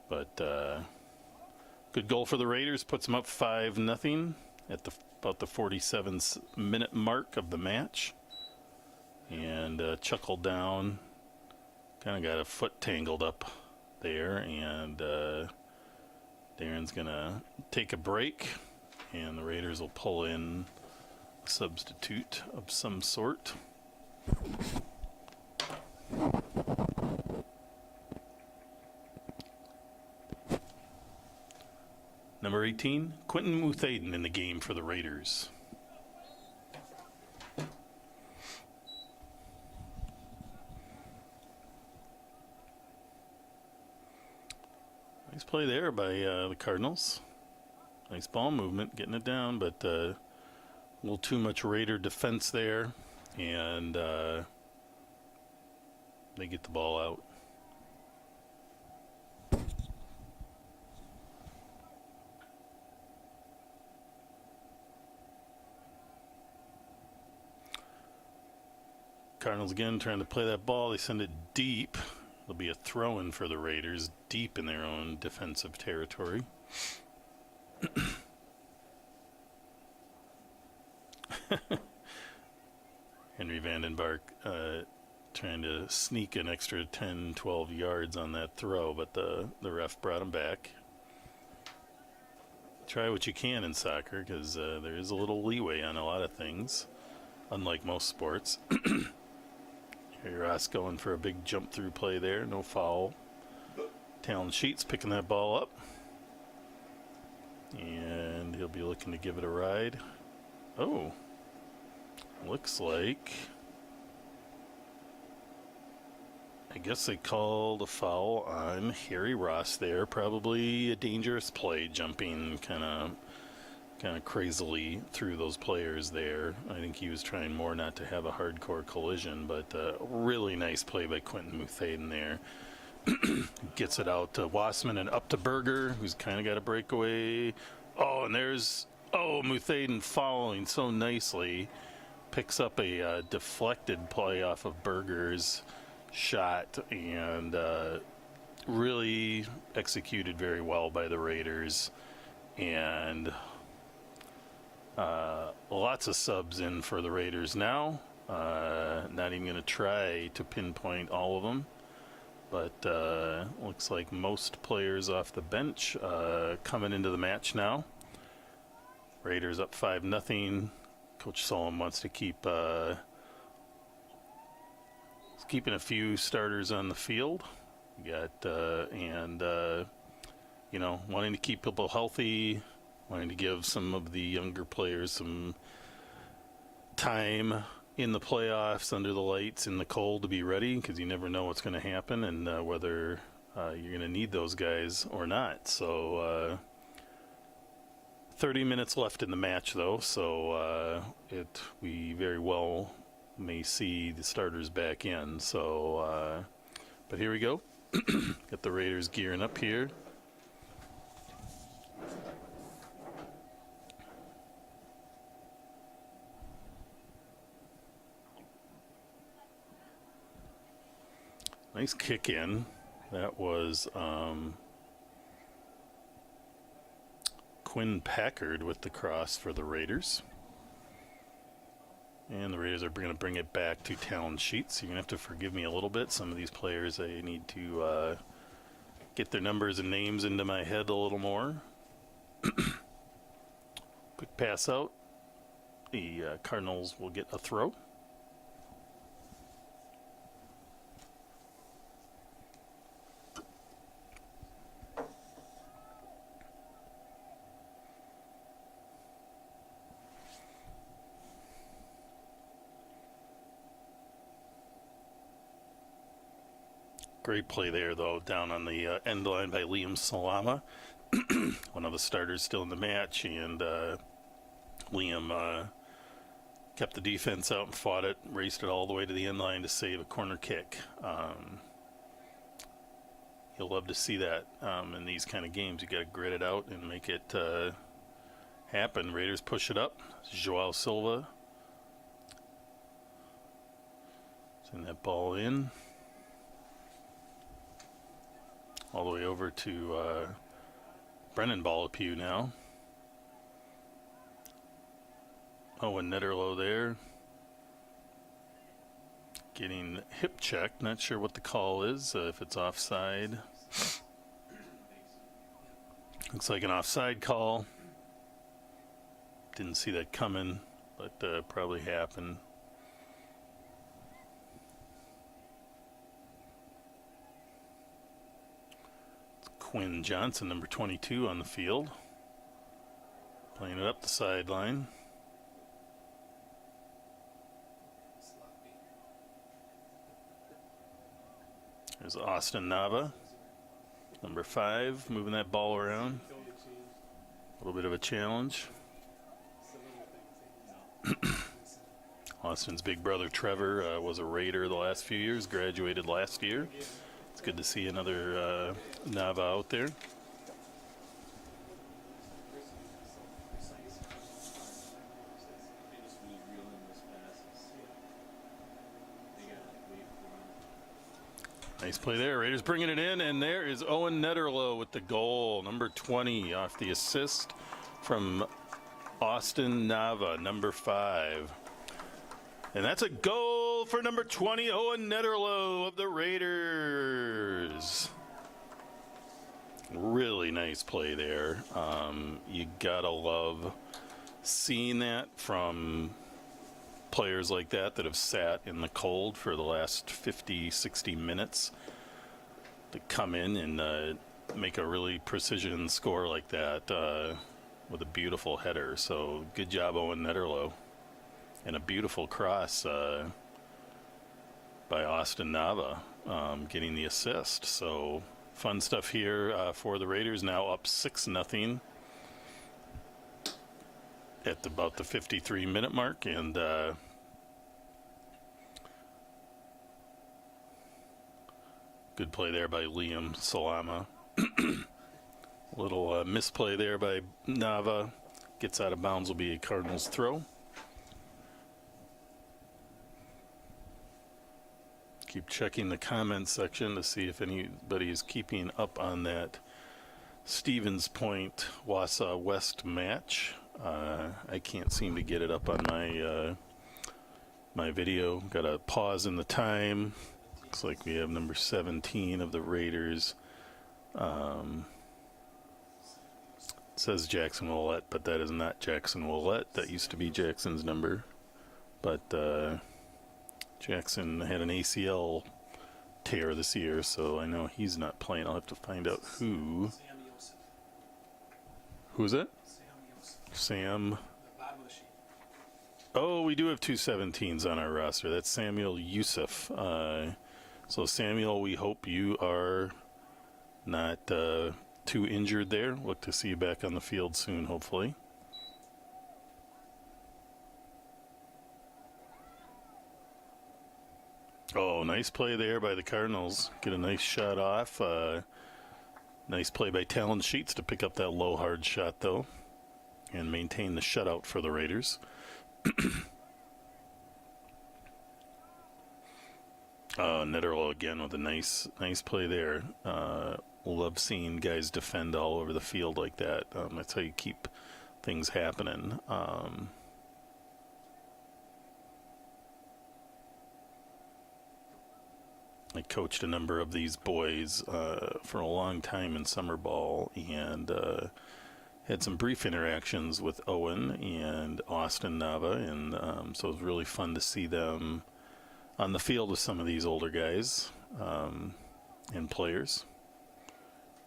but good goal for the Raiders, puts them up 5-0 at about the 47th-minute mark of the match. And Chuckle down, kind of got a foot tangled up there, and Darren's gonna take a break, and the Raiders will pull in a substitute of some sort. Number 18, Quentin Muthaden in the game for the Raiders. Nice play there by the Cardinals. Nice ball movement, getting it down, but a little too much Raider defense there, and they get the ball out. Cardinals again trying to play that ball. They send it deep. It'll be a throw-in for the Raiders, deep in their own defensive territory. Henry Vandenbark trying to sneak an extra 10, 12 yards on that throw, but the ref brought him back. Try what you can in soccer, because there is a little leeway on a lot of things, unlike most sports. Harry Ross going for a big jump through play there. No foul. Talon Sheets picking that ball up. And he'll be looking to give it a ride. Oh. Looks like... I guess they called a foul on Harry Ross there. Probably a dangerous play, jumping kind of crazily through those players there. I think he was trying more not to have a hardcore collision, but really nice play by Quentin Muthaden there. Gets it out to Wassman and up to Berger, who's kind of got a breakaway. Oh, and there's Muthaden following so nicely. Picks up a deflected play off of Berger's shot, and really executed very well by the Raiders. And lots of subs in for the Raiders now. Not even going to try to pinpoint all of them, but looks like most players off the bench coming into the match now. Raiders up 5-0. Coach Solom wants to keep keeping a few starters on the field. You got wanting to keep people healthy, wanting to give some of the younger players some time in the playoffs under the lights in the cold to be ready, because you never know what's going to happen and whether you're going to need those guys or not. So 30 minutes left in the match, though, so we very well may see the starters back in. So, but here we go. Got the Raiders gearing up here. Nice kick in. That was Quinn Packard with the cross for the Raiders. And the Raiders are going to bring it back to Talon Sheets. You're going to have to forgive me a little bit. Some of these players, I need to get their numbers and names into my head a little more. Quick pass out. The Cardinals will get a throw. Great play there, though, down on the end line by Liam Salama, one of the starters still in the match, and Liam kept the defense out and fought it, raced it all the way to the end line to save a corner kick. You'll love to see that in these kind of games. You got to grit it out and make it happen. Raiders push it up. Joao Silva. Send that ball in. All the way over to Brennan Balapew now. Owen Netterlow there. Getting hip checked. Not sure what the call is, if it's offside. Looks like an offside call. Didn't see that coming, but probably happened. Quinn Johnson, number 22, on the field. Playing it up the sideline. There's Austin Nava, number 5, moving that ball around. A little bit of a challenge. Austin's big brother Trevor was a Raider the last few years, graduated last year. It's good to see another Nava out there. Nice play there. Raiders bringing it in, and there is Owen Netterlow with the goal, number 20, off the assist from Austin Nava, number 5. And that's a goal for number 20, Owen Netterlow of the Raiders. Really nice play there. You gotta love seeing that from players like that have sat in the cold for the last 50, 60 minutes to come in and make a really precision score like that with a beautiful header. So good job, Owen Netterlow. And a beautiful cross by Austin Nava getting the assist. So fun stuff here for the Raiders, now up 6-0 at about the 53-minute mark. And good play there by Liam Salama. Little misplay there by Nava. Gets out of bounds, will be a Cardinals throw. Keep checking the comments section to see if anybody is keeping up on that Stevens Point Wausau West match. I can't seem to get it up on my my video. Got a pause in the time. Looks like we have number 17 of the Raiders. It says Jackson Willett, but that is not Jackson Willett. That used to be Jackson's number. But Jackson had an ACL tear this year, so I know he's not playing. I'll have to find out who. Who's it? Sam. Oh, we do have two 17s on our roster. That's Samuel Youssef. So Samuel, we hope you are not too injured there. Look to see you back on the field soon, hopefully. Oh, nice play there by the Cardinals. Get a nice shot off. Nice play by Talon Sheets to pick up that low hard shot, though, and maintain the shutout for the Raiders. Netterlow again with a nice play there. Love seeing guys defend all over the field like that. That's how you keep things happening. I coached a number of these boys for a long time in summer ball, and had some brief interactions with Owen and Austin Nava, and so it was really fun to see them on the field with some of these older guys and players.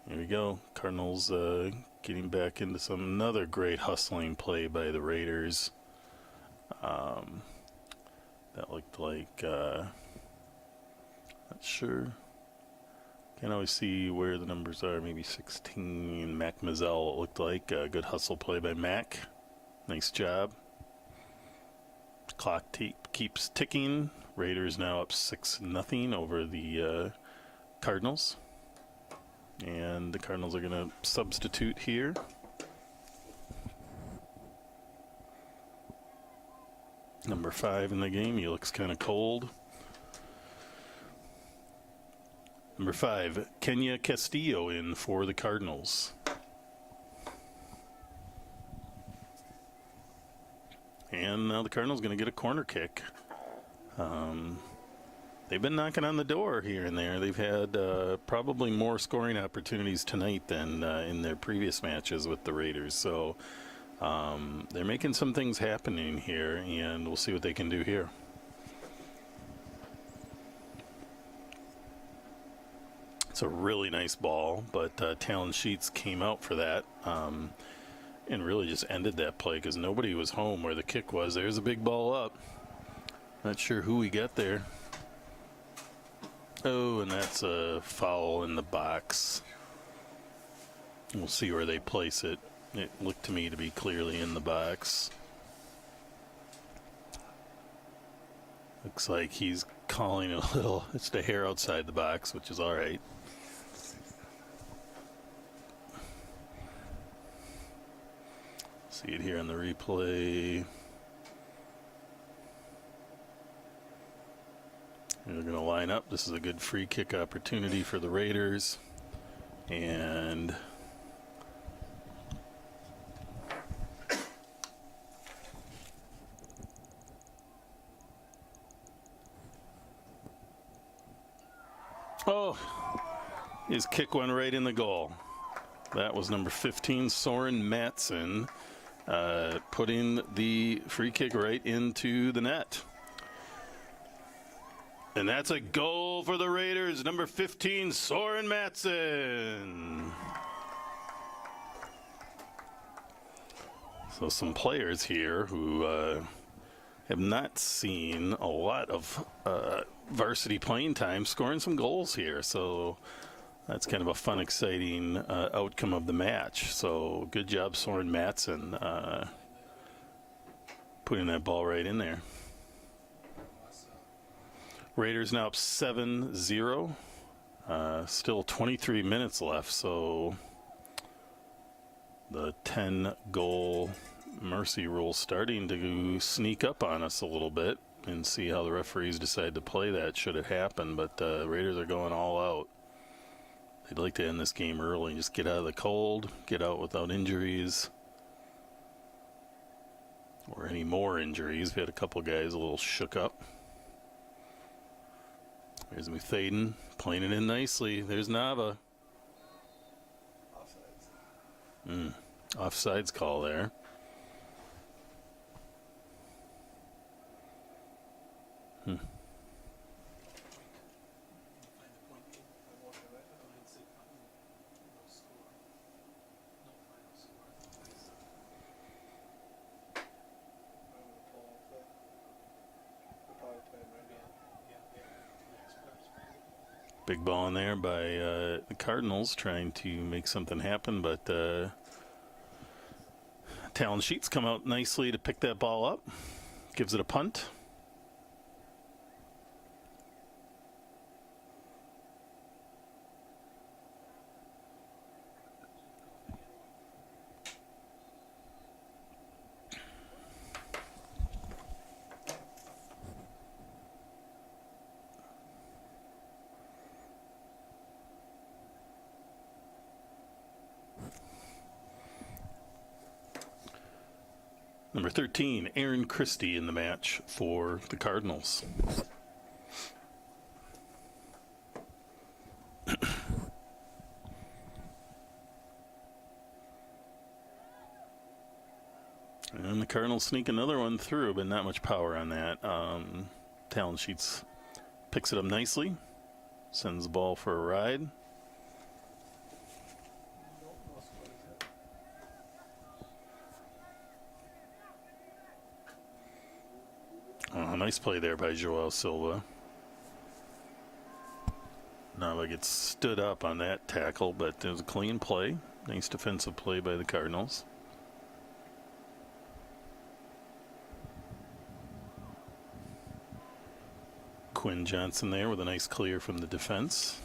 Here we go. Cardinals getting back into another great hustling play by the Raiders. That looked like... not sure. Can't always see where the numbers are. Maybe 16. Mac Mazzell, it looked like. A good hustle play by Mac. Nice job. Clock keeps ticking. Raiders now up 6-0 over the Cardinals. And the Cardinals are going to substitute here. Number 5 in the game. He looks kind of cold. Number 5, Kenya Castillo in for the Cardinals. And now the Cardinals going to get a corner kick. They've been knocking on the door here and there. They've had probably more scoring opportunities tonight than in their previous matches with the Raiders. So they're making some things happening here, and we'll see what they can do here. It's a really nice ball, but Talon Sheets came out for that and really just ended that play because nobody was home where the kick was. There's a big ball up. Not sure who we got there. Oh, and that's a foul in the box. We'll see where they place it. It looked to me to be clearly in the box. Looks like he's calling a little. It's the hair outside the box, which is all right. See it here on the replay. They're going to line up. This is a good free kick opportunity for the Raiders. And oh, his kick went right in the goal. That was number 15, Soren Matson. putting the free kick right into the net. And that's a goal for the Raiders. Number 15, Soren Matson. So some players here who have not seen a lot of varsity playing time scoring some goals here. So that's kind of a fun, exciting outcome of the match. So good job, Soren Matson, putting that ball right in there. Raiders now up 7-0. Still 23 minutes left, so the 10-goal mercy rule starting to sneak up on us a little bit, and see how the referees decide to play that should it happen. But Raiders are going all out. They'd like to end this game early and just get out of the cold, get out without injuries or any more injuries. We had a couple guys a little shook up. There's Muthaden playing it in nicely. There's Nava. Offsides call there. Big ball in there by the Cardinals, trying to make something happen, but Talon Sheets come out nicely to pick that ball up. Gives it a punt. Number 13, Aaron Christie in the match for the Cardinals. And the Cardinals sneak another one through, but not much power on that. Talon Sheets picks it up nicely, sends the ball for a ride. Nice play there by Joel Silva. Nava gets stood up on that tackle, but it was a clean play. Nice defensive play by the Cardinals. Quinn Johnson there with a nice clear from the defense.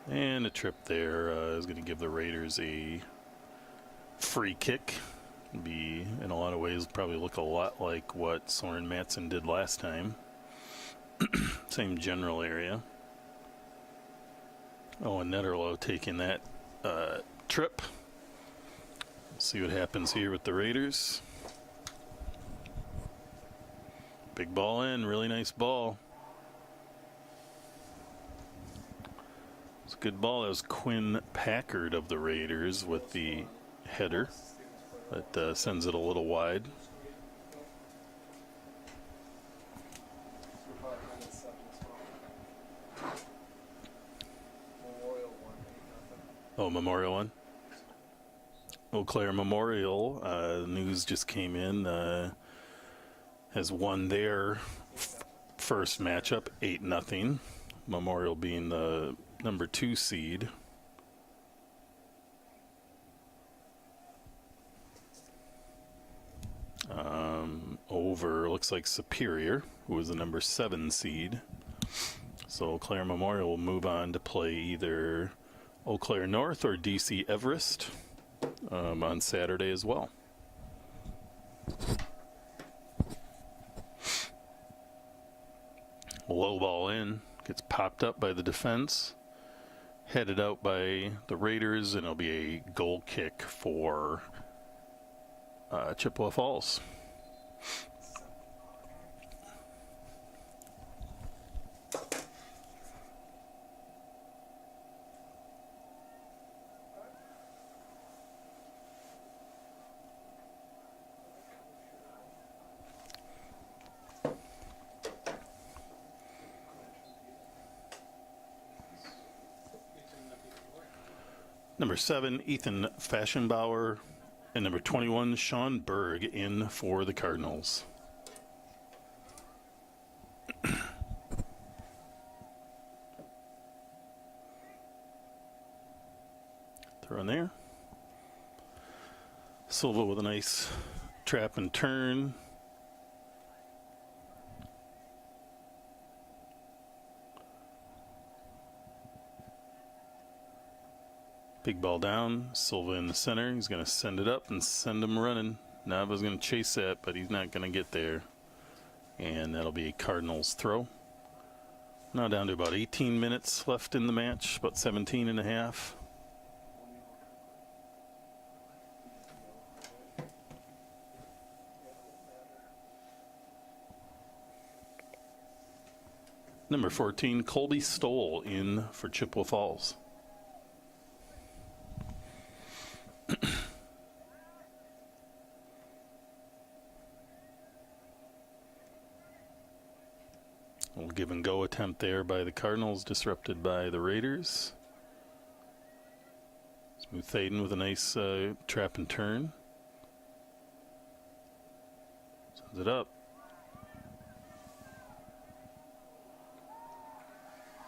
And a trip there is going to give the Raiders a free kick. Be in a lot of ways probably look a lot like what Soren Matson did last time. Same general area. Oh, and Netterlow taking that trip. See what happens here with the Raiders. Big ball in, really nice ball. It's a good ball. That was Quinn Packard of the Raiders with the header. That sends it a little wide. Oh, Memorial one. Eau Claire Memorial, news just came in, has won their first matchup 8-0. Memorial being the number 2 seed. Over, looks like Superior, who was the number 7 seed. So Eau Claire Memorial will move on to play either Eau Claire North or DC Everest on Saturday as well. Low ball in, gets popped up by the defense, headed out by the Raiders, and it'll be a goal kick for Chippewa Falls. Number 7, Ethan Fashionbauer. And number 21, Sean Berg in for the Cardinals. Throw in there. Silva with a nice trap and turn. Big ball down. Silva in the center. He's going to send it up and send him running. Nava's going to chase that, but he's not going to get there. And that'll be a Cardinals throw. Now down to about 18 minutes left in the match, about 17 and a half. Number 14, Colby Stoll in for Chippewa Falls. A little give and go attempt there by the Cardinals, disrupted by the Raiders. Smooth Thaden with a nice trap and turn. Sends it up.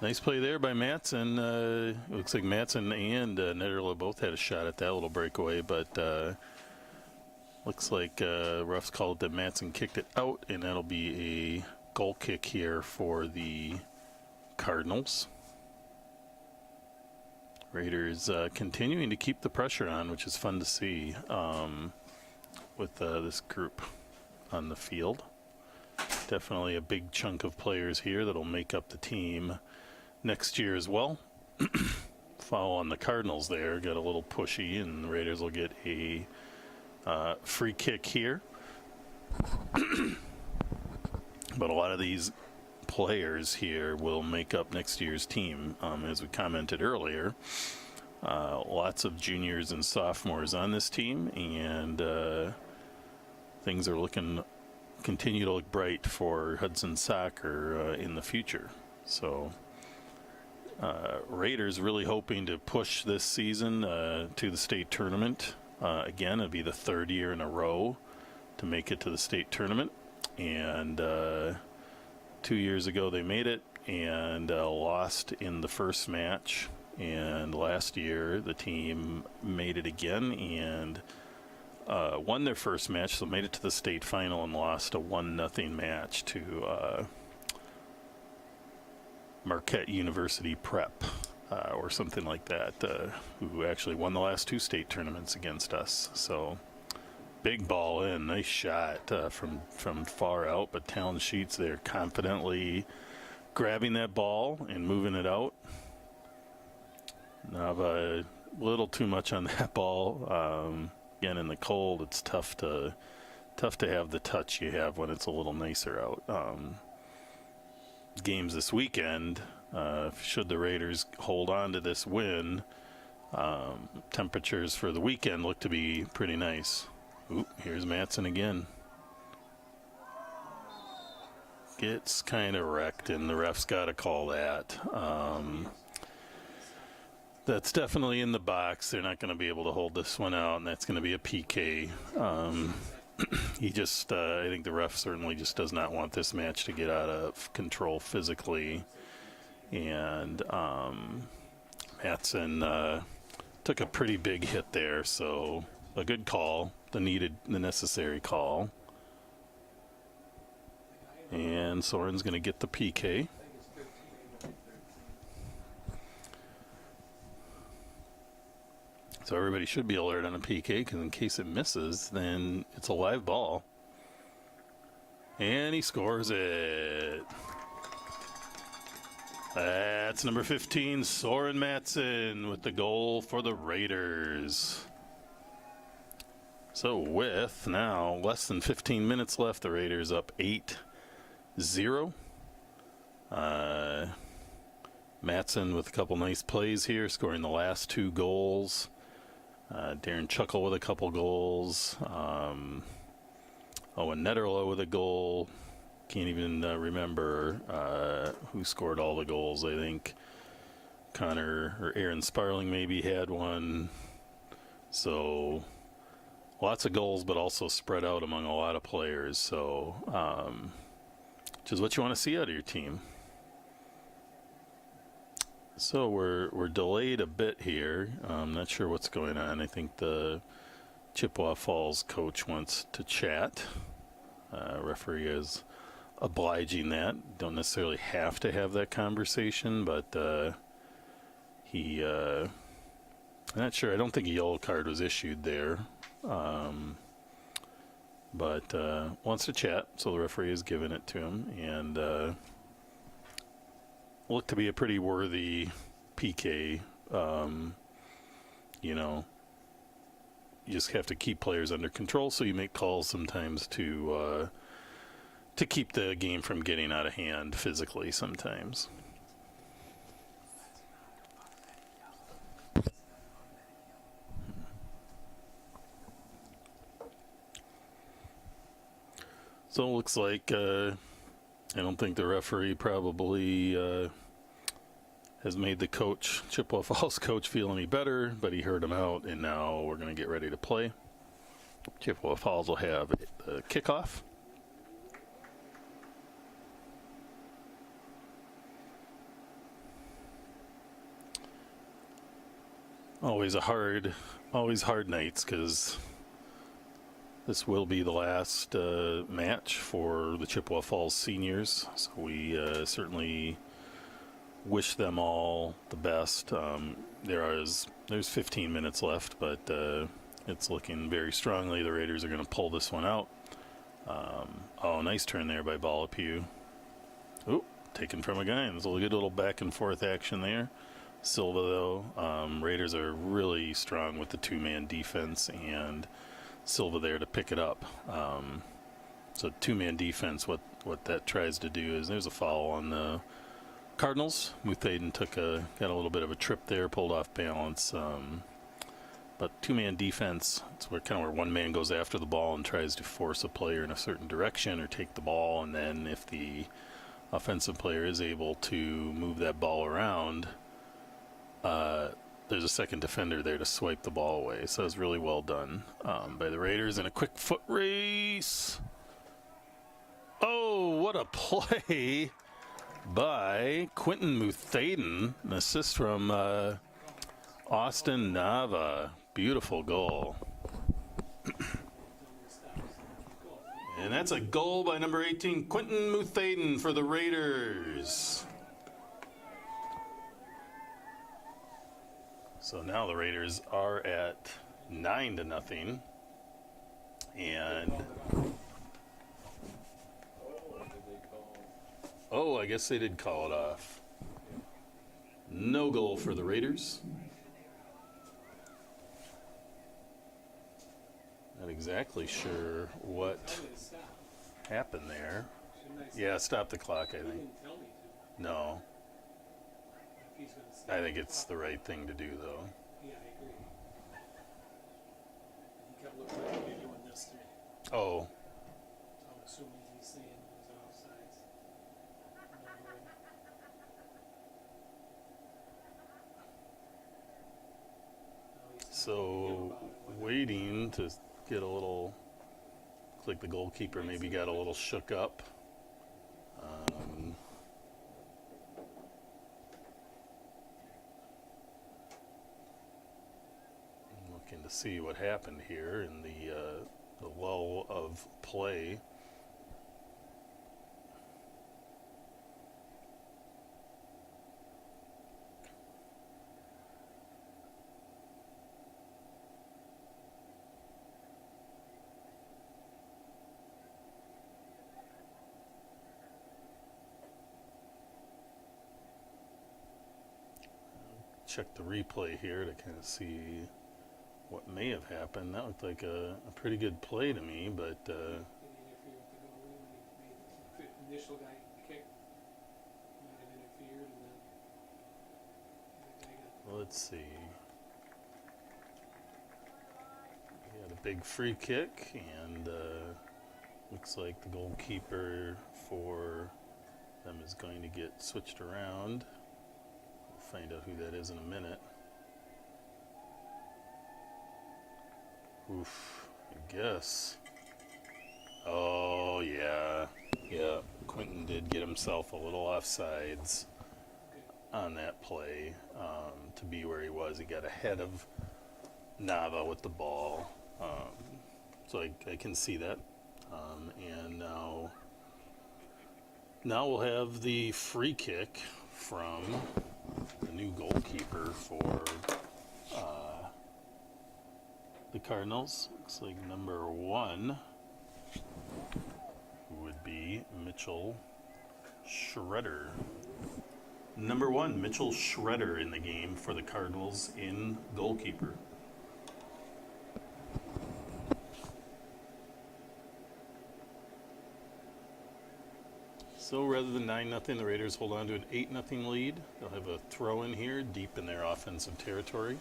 Nice play there by Matson. It looks like Matson and Netterla both had a shot at that little breakaway, but looks like refs called that Matson kicked it out, and that'll be a goal kick here for the Cardinals. Raiders continuing to keep the pressure on, which is fun to see with this group on the field. Definitely a big chunk of players here that'll make up the team next year as well. Foul on the Cardinals there, got a little pushy, and the Raiders will get a free kick here. But a lot of these players here will make up next year's team, as we commented earlier. Lots of juniors and sophomores on this team, and things are continue to look bright for Hudson soccer in the future. So Raiders really hoping to push this season to the state tournament. Again, it'll be the third year in a row to make it to the state tournament. And 2 years ago they made it and lost in the first match. And last year the team made it again and won their first match, so made it to the state final and lost a 1-0 match to Marquette University Prep or something like that, who actually won the last 2 state tournaments against us. So big ball in, nice shot from far out, but Talon Sheets there confidently grabbing that ball and moving it out. Nava a little too much on that ball. Again, in the cold, it's tough to have the touch you have when it's a little nicer out. Games this weekend, should the Raiders hold on to this win, temperatures for the weekend look to be pretty nice. Oop, here's Matson again. Gets kind of wrecked, and the ref's got to call that. That's definitely in the box. They're not going to be able to hold this one out, and that's going to be a PK. He just, I think the ref certainly just does not want this match to get out of control physically. And Matson took a pretty big hit there, so a good call, the necessary call. And Soren's going to get the PK. So everybody should be alert on a PK, because in case it misses, then it's a live ball. And he scores it. That's number 15, Soren Matson, with the goal for the Raiders. So with now less than 15 minutes left, the Raiders up 8-0. Matson with a couple nice plays here, scoring the last 2 goals. Darren Chuckle with a couple goals. Owen Netterlo with a goal. Can't even remember who scored all the goals. I think Connor or Aaron Sparling maybe had one. So lots of goals, but also spread out among a lot of players. So, which is what you want to see out of your team. So we're delayed a bit here. I'm not sure what's going on. I think the Chippewa Falls coach wants to chat. Referee is obliging that. Don't necessarily have to have that conversation, but I'm not sure. I don't think a yellow card was issued there. But wants to chat, so the referee has given it to him, and looked to be a pretty worthy PK. You know, you just have to keep players under control, so you make calls sometimes to keep the game from getting out of hand physically sometimes. So it looks like I don't think the referee probably has made the coach, Chippewa Falls coach, feel any better, but he heard him out, and now we're going to get ready to play. Chippewa Falls will have a kickoff. Always hard nights, because this will be the last match for the Chippewa Falls seniors, so we certainly wish them all the best. There's 15 minutes left, but it's looking very strongly the Raiders are going to pull this one out. Oh, nice turn there by Balapew. Oh, taken from a guy. There's a good little back and forth action there. Silva, though, Raiders are really strong with the two-man defense, and Silva there to pick it up. So two-man defense, what that tries to do is there's a foul on the Cardinals. Muthaden got a little bit of a trip there, pulled off balance. But two-man defense, it's where one man goes after the ball and tries to force a player in a certain direction or take the ball, and then if the offensive player is able to move that ball around, there's a second defender there to swipe the ball away. So it was really well done by the Raiders in a quick foot race. Oh, what a play by Quentin Muthaden. An assist from Austin Nava. Beautiful goal. And that's a goal by number 18, Quentin Muthaden for the Raiders. So now the Raiders are at 9-0, and oh, I guess they did call it off. No goal for the Raiders. Not exactly sure what happened there. Yeah, stop the clock, I think. No. I think it's the right thing to do, though. Yeah, I agree. He kept looking like he doing this to me. Oh. So I'm assuming he's saying it was offsides. So, waiting to get a little, looks like the goalkeeper maybe got a little shook up. Looking to see what happened here in the lull of play. Check the replay here to kind of see what may have happened. That looked like a pretty good play to me, but Did he interfere with the goalie when he made the initial guy kick? Might have interfered, and then the guy got let's see. He had a big free kick, and looks like the goalkeeper for them is going to get switched around. find out who that is in a minute. Oof, I guess. Oh, yeah. Yeah, Quentin did get himself a little offsides on that play to be where he was. He got ahead of Nava with the ball. So I can see that. And now we'll have the free kick from the new goalkeeper for the Cardinals. Looks like number 1 would be Mitchell Schroeder. Number 1, Mitchell Schroeder in the game for the Cardinals in goalkeeper. So rather than 9-0, the Raiders hold on to an 8-0 lead. They'll have a throw in here deep in their offensive territory.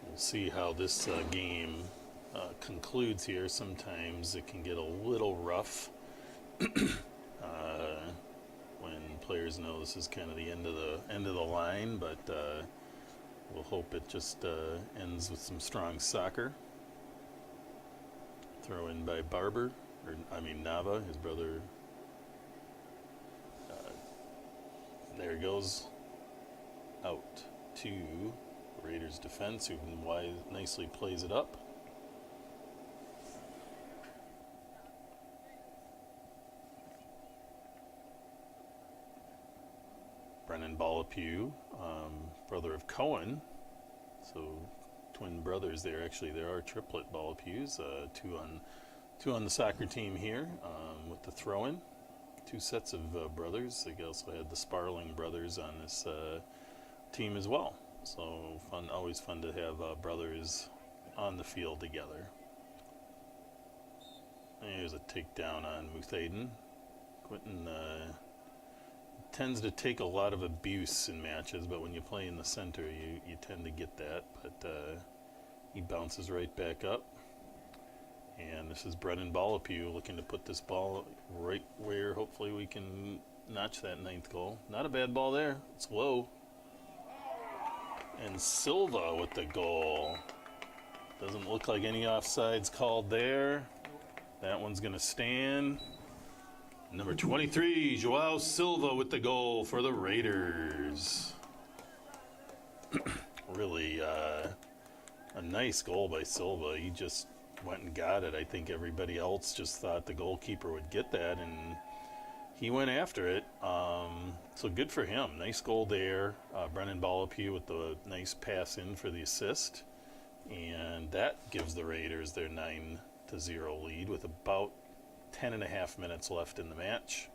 We'll see how this game concludes here. Sometimes it can get a little rough when players know this is kind of the end of the line, but we'll hope it just ends with some strong soccer. Throw in by Nava, his brother. There goes out to Raiders defense, who nicely plays it up. Brennan Balapew, brother of Cohen, so twin brothers there. Actually, there are triplet Balapews, two on the soccer team here with the throw-in. 2 sets of brothers. They also had the Sparling brothers on this team as well. So fun, always fun to have brothers on the field together. Here's a takedown on Muthaden. Quentin tends to take a lot of abuse in matches, but when you play in the center, you tend to get that. But he bounces right back up. And this is Brennan Balapew looking to put this ball right where hopefully we can notch that 9th goal. Not a bad ball there. It's low. And Silva with the goal. Doesn't look like any offsides called there. That one's going to stand. Number 23, Joao Silva with the goal for the Raiders. Really a nice goal by Silva. He just went and got it. I think everybody else just thought the goalkeeper would get that, and he went after it. So good for him. Nice goal there. Brennan Balapew with the nice pass in for the assist. And that gives the Raiders their 9-0 lead with about 10.5 minutes left in the match.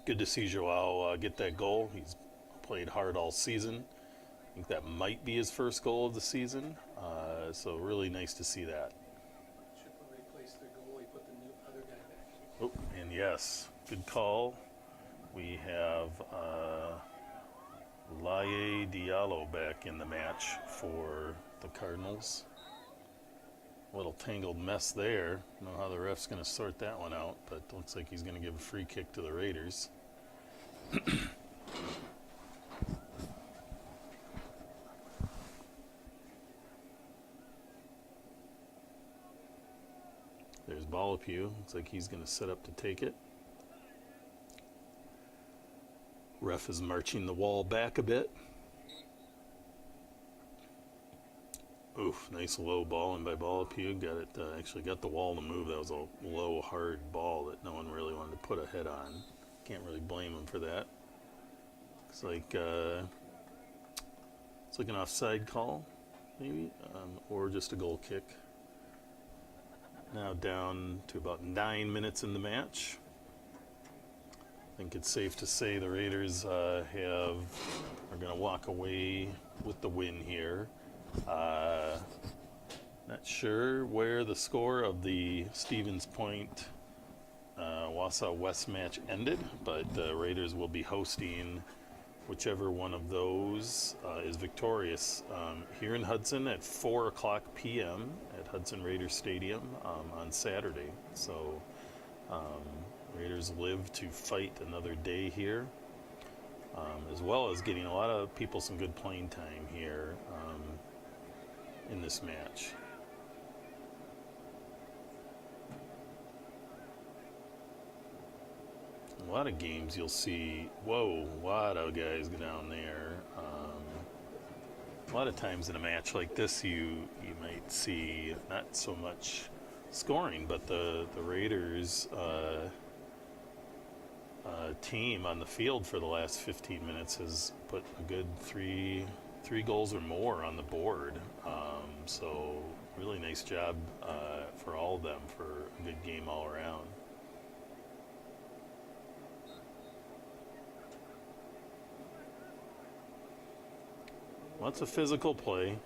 Good to see Joao get that goal. He's played hard all season. I think that might be his first goal of the season. So really nice to see that. Chippewa replaced their goalie, put the new other guy back. Oh, and yes, good call. We have Laye Diallo back in the match for the Cardinals. A little tangled mess there. I don't know how the ref's going to sort that one out, but looks like he's going to give a free kick to the Raiders. There's Balapew. Looks like he's going to set up to take it. Ref is marching the wall back a bit. Oof, nice low ball in by Balapew. Got it. Actually got the wall to move. That was a low, hard ball that no one really wanted to put a head on. Can't really blame him for that. Looks like it's like an offside call, maybe, or just a goal kick. Now down to about 9 minutes in the match. I think it's safe to say the Raiders are going to walk away with the win here. Not sure where the score of the Stevens Point Wausau West match ended, but the Raiders will be hosting whichever one of those is victorious here in Hudson at 4 o'clock p.m. at Hudson Raider Stadium on Saturday. So Raiders live to fight another day here, as well as getting a lot of people some good playing time here in this match. A lot of games you'll see, whoa, a lot of guys go down there. A lot of times in a match like this, you might see not so much scoring, but the Raiders team on the field for the last 15 minutes has put a good three goals or more on the board. So really nice job for all of them for a good game all around. Lots of physical play,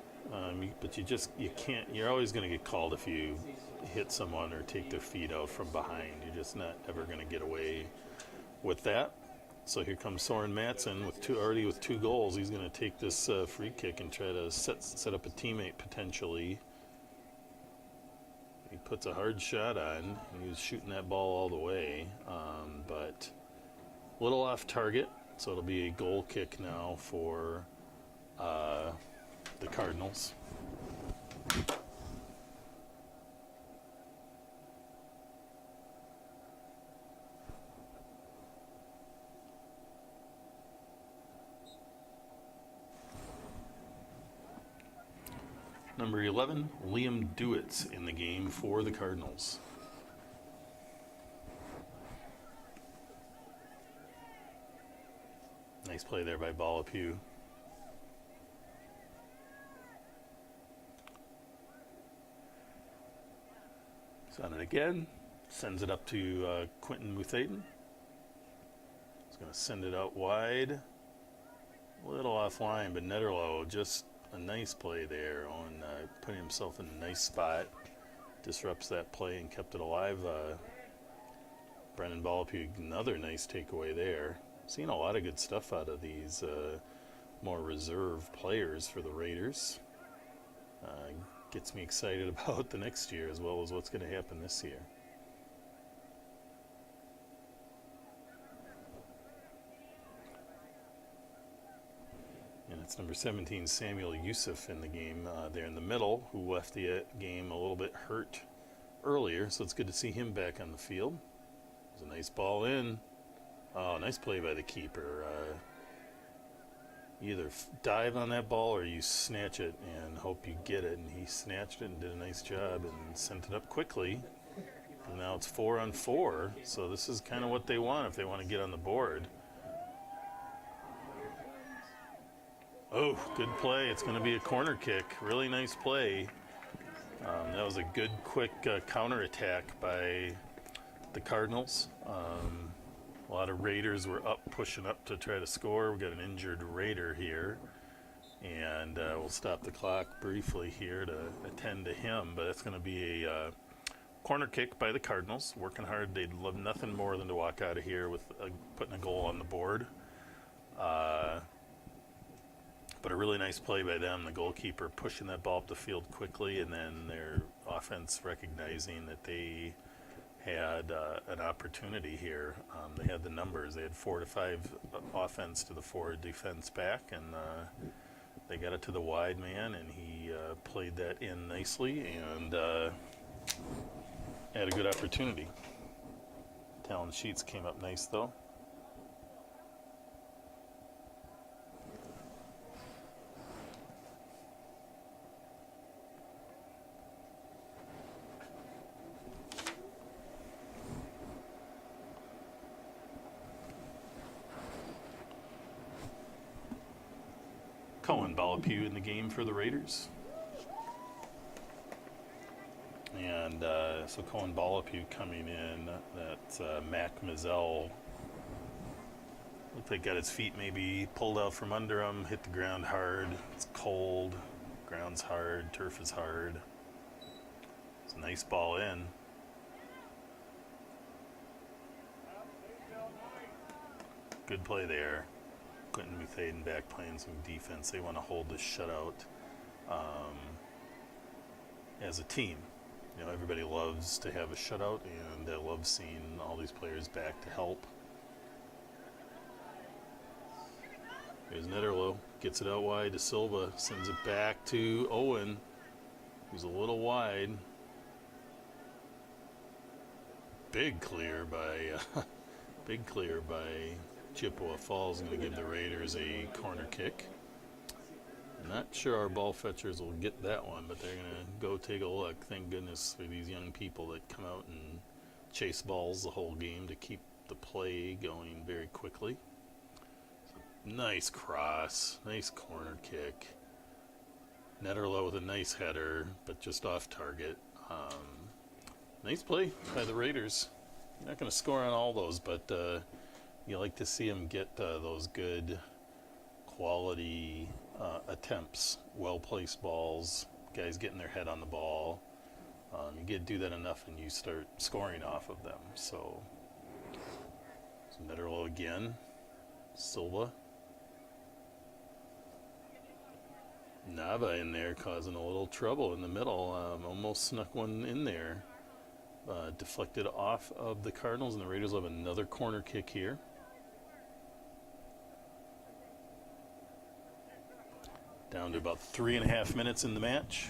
but you can't. You're always going to get called if you hit someone or take their feet out from behind. You're just not ever going to get away with that. So here comes Soren Matson already with 2 goals. He's going to take this free kick and try to set up a teammate potentially. He puts a hard shot on. He was shooting that ball all the way, but a little off target. So it'll be a goal kick now for the Cardinals. Number 11, Liam Dewitt's in the game for the Cardinals. Nice play there by Balapew. He's on it again. Sends it up to Quentin Muthaden. He's going to send it out wide. A little offline, but Netterlow, just a nice play there on putting himself in a nice spot. Disrupts that play and kept it alive. Brendan Balapew, another nice takeaway there. Seeing a lot of good stuff out of these more reserve players for the Raiders. Gets me excited about the next year as well as what's going to happen this year. And it's number 17, Samuel Youssef in the game there in the middle, who left the game a little bit hurt earlier, so it's good to see him back on the field. There's a nice ball in. Oh, nice play by the keeper. You either dive on that ball or you snatch it and hope you get it. And he snatched it and did a nice job and sent it up quickly. And now it's 4-on-4. So this is kind of what they want if they want to get on the board. Oh, good play. It's going to be a corner kick. Really nice play. That was a good, quick counterattack by the Cardinals. A lot of Raiders were up, pushing up to try to score. We've got an injured Raider here. And we'll stop the clock briefly here to attend to him. But it's going to be a corner kick by the Cardinals. Working hard. They'd love nothing more than to walk out of here with putting a goal on the board. But a really nice play by them. The goalkeeper pushing that ball up the field quickly. And then their offense recognizing that they had an opportunity here. They had the numbers. They had 4 to 5 offense to the 4 defense back, and they got it to the wide man, and he played that in nicely and had a good opportunity. Talon Sheets came up nice, though. Cohen Balapew in the game for the Raiders. And so Cohen Balapew coming in. That's Mac Mazzell. Looked like got his feet maybe pulled out from under him, hit the ground hard. It's cold, ground's hard, turf is hard. It's a nice ball in. Good play there. Quentin Muthaden back playing some defense. They want to hold this shutout as a team. You know, everybody loves to have a shutout, and they love seeing all these players back to help. Here's Netterlow, gets it out wide to Silva, sends it back to Owen, who's a little wide. Big clear by Chippewa Falls. Going to give the Raiders a corner kick. Not sure our ball fetchers will get that one, but they're going to go take a look. Thank goodness for these young people that come out and chase balls the whole game to keep the play going very quickly. So, nice cross, nice corner kick. Netterlow with a nice header, but just off target. Nice play by the Raiders. You're not going to score on all those, but you like to see them get those good quality attempts, well-placed balls, guys getting their head on the ball. You do that enough and you start scoring off of them. So Netterlow again, Silva. Nava in there causing a little trouble in the middle. Almost snuck one in there. Deflected off of the Cardinals, and the Raiders will have another corner kick here. Down to about 3.5 minutes in the match.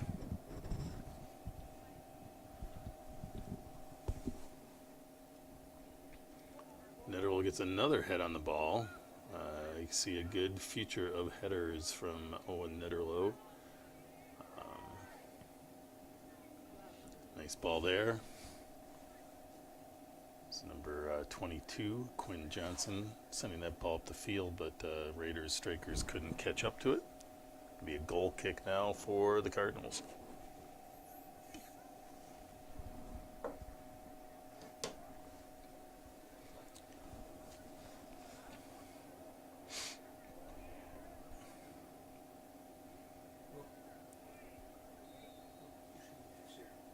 Netterlow gets another head on the ball. You see a good future of headers from Owen Netterlow. Nice ball there. It's number 22, Quinn Johnson, sending that ball up the field, but Raiders strikers couldn't catch up to it. It'll be a goal kick now for the Cardinals.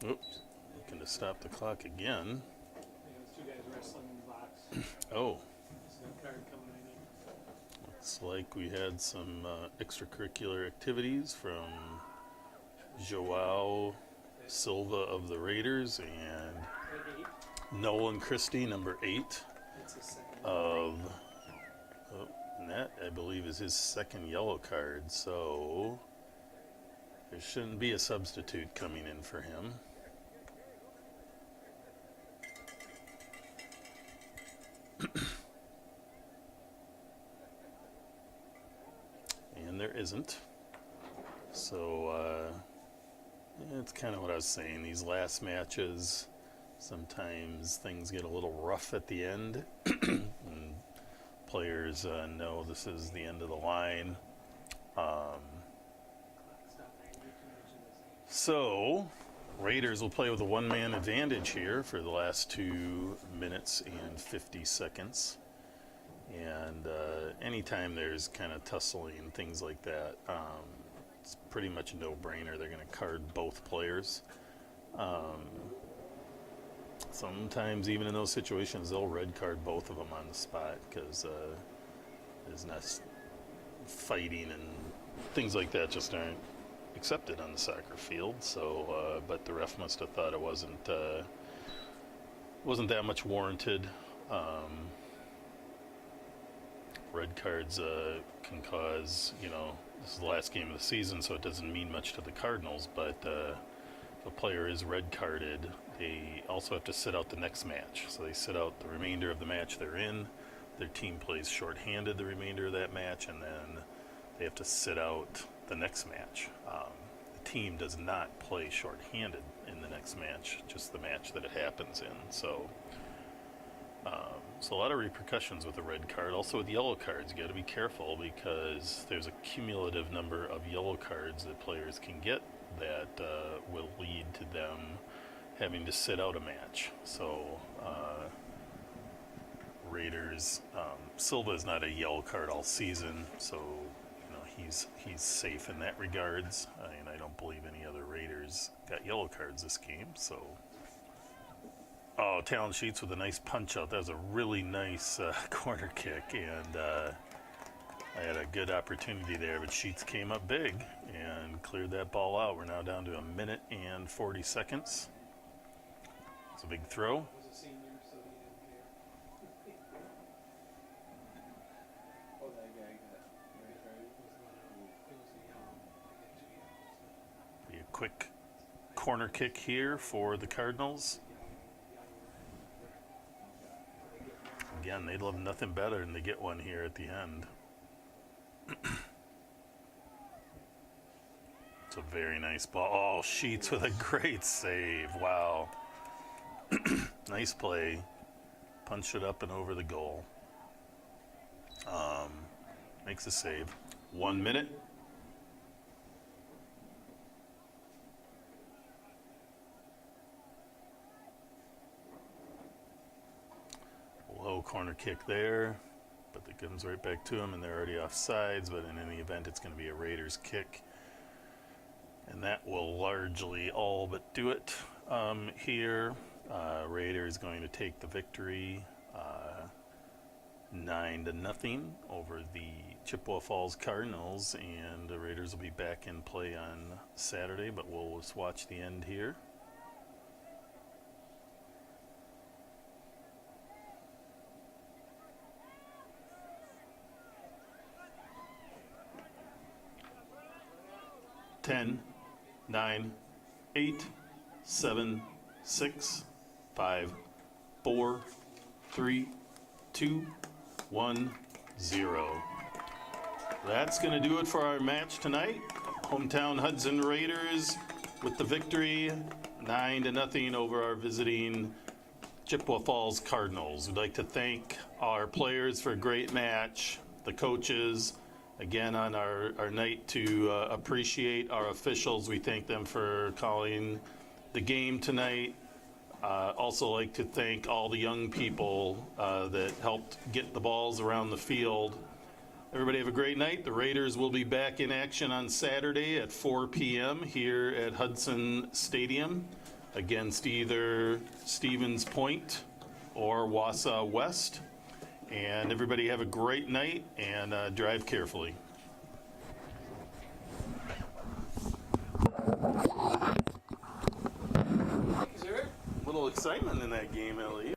Oops, looking to stop the clock again. Two guys wrestling in the box. Oh, There's no card coming in. looks like we had some extracurricular activities from Joao Silva of the Raiders and Nolan Christie, number 8 That's his second. and that, I believe, is his second yellow card, so there shouldn't be a substitute coming in for him. And there isn't. So it's kind of what I was saying. These last matches, sometimes things get a little rough at the end. And players know this is the end of the line. So Raiders will play with a one-man advantage here for the last 2 minutes and 50 seconds. And anytime there's kind of tussling and things like that, it's pretty much a no-brainer. They're going to card both players. Sometimes, even in those situations, they'll red card both of them on the spot because there's not fighting and things like that just aren't accepted on the soccer field. So, but the ref must have thought it wasn't that much warranted. Red cards can cause, this is the last game of the season, so it doesn't mean much to the Cardinals, but if a player is red carded, they also have to sit out the next match. So they sit out the remainder of the match they're in. Their team plays shorthanded the remainder of that match, and then they have to sit out the next match. The team does not play shorthanded in the next match, just the match that it happens in. So a lot of repercussions with a red card. Also with yellow cards, you got to be careful because there's a cumulative number of yellow cards that players can get that will lead to them having to sit out a match. So Raiders, Silva is not a yellow card all season, so he's safe in that regards. And I don't believe any other Raiders got yellow cards this game. So, Talon Sheets with a nice punch out. That was a really nice corner kick, and I had a good opportunity there, but Sheets came up big and cleared that ball out. We're now down to 1 minute and 40 seconds. It's a big throw. Was a senior, so he didn't care. Oh, that guy got right, right. It was a young. I get 2 young. Be a quick corner kick here for the Cardinals. Again, they'd love nothing better than to get one here at the end. It's a very nice ball. Oh, Sheets with a great save. Wow. Nice play. Punch it up and over the goal. Makes a save. 1 minute. Low corner kick there, but it comes right back to them, and they're already off sides. But in any event, it's going to be a Raiders kick, and that will largely all but do it here. Raiders going to take the victory 9-0 over the Chippewa Falls Cardinals, and the Raiders will be back in play on Saturday, but we'll just watch the end here. Ten, 9, 8, 7, 6, 5, 4, 3, 2, 1, 0. That's going to do it for our match tonight. Hometown Hudson Raiders with the victory, 9-0 over our visiting Chippewa Falls Cardinals. We'd like to thank our players for a great match, the coaches. Again, on our night to appreciate our officials, we thank them for calling the game tonight. Also like to thank all the young people that helped get the balls around the field. Everybody have a great night. The Raiders will be back in action on Saturday at 4 p.m. here at Hudson Stadium against either Stevens Point or Wausau West. And everybody have a great night and drive carefully. Is there? A little excitement in that game, Ellie.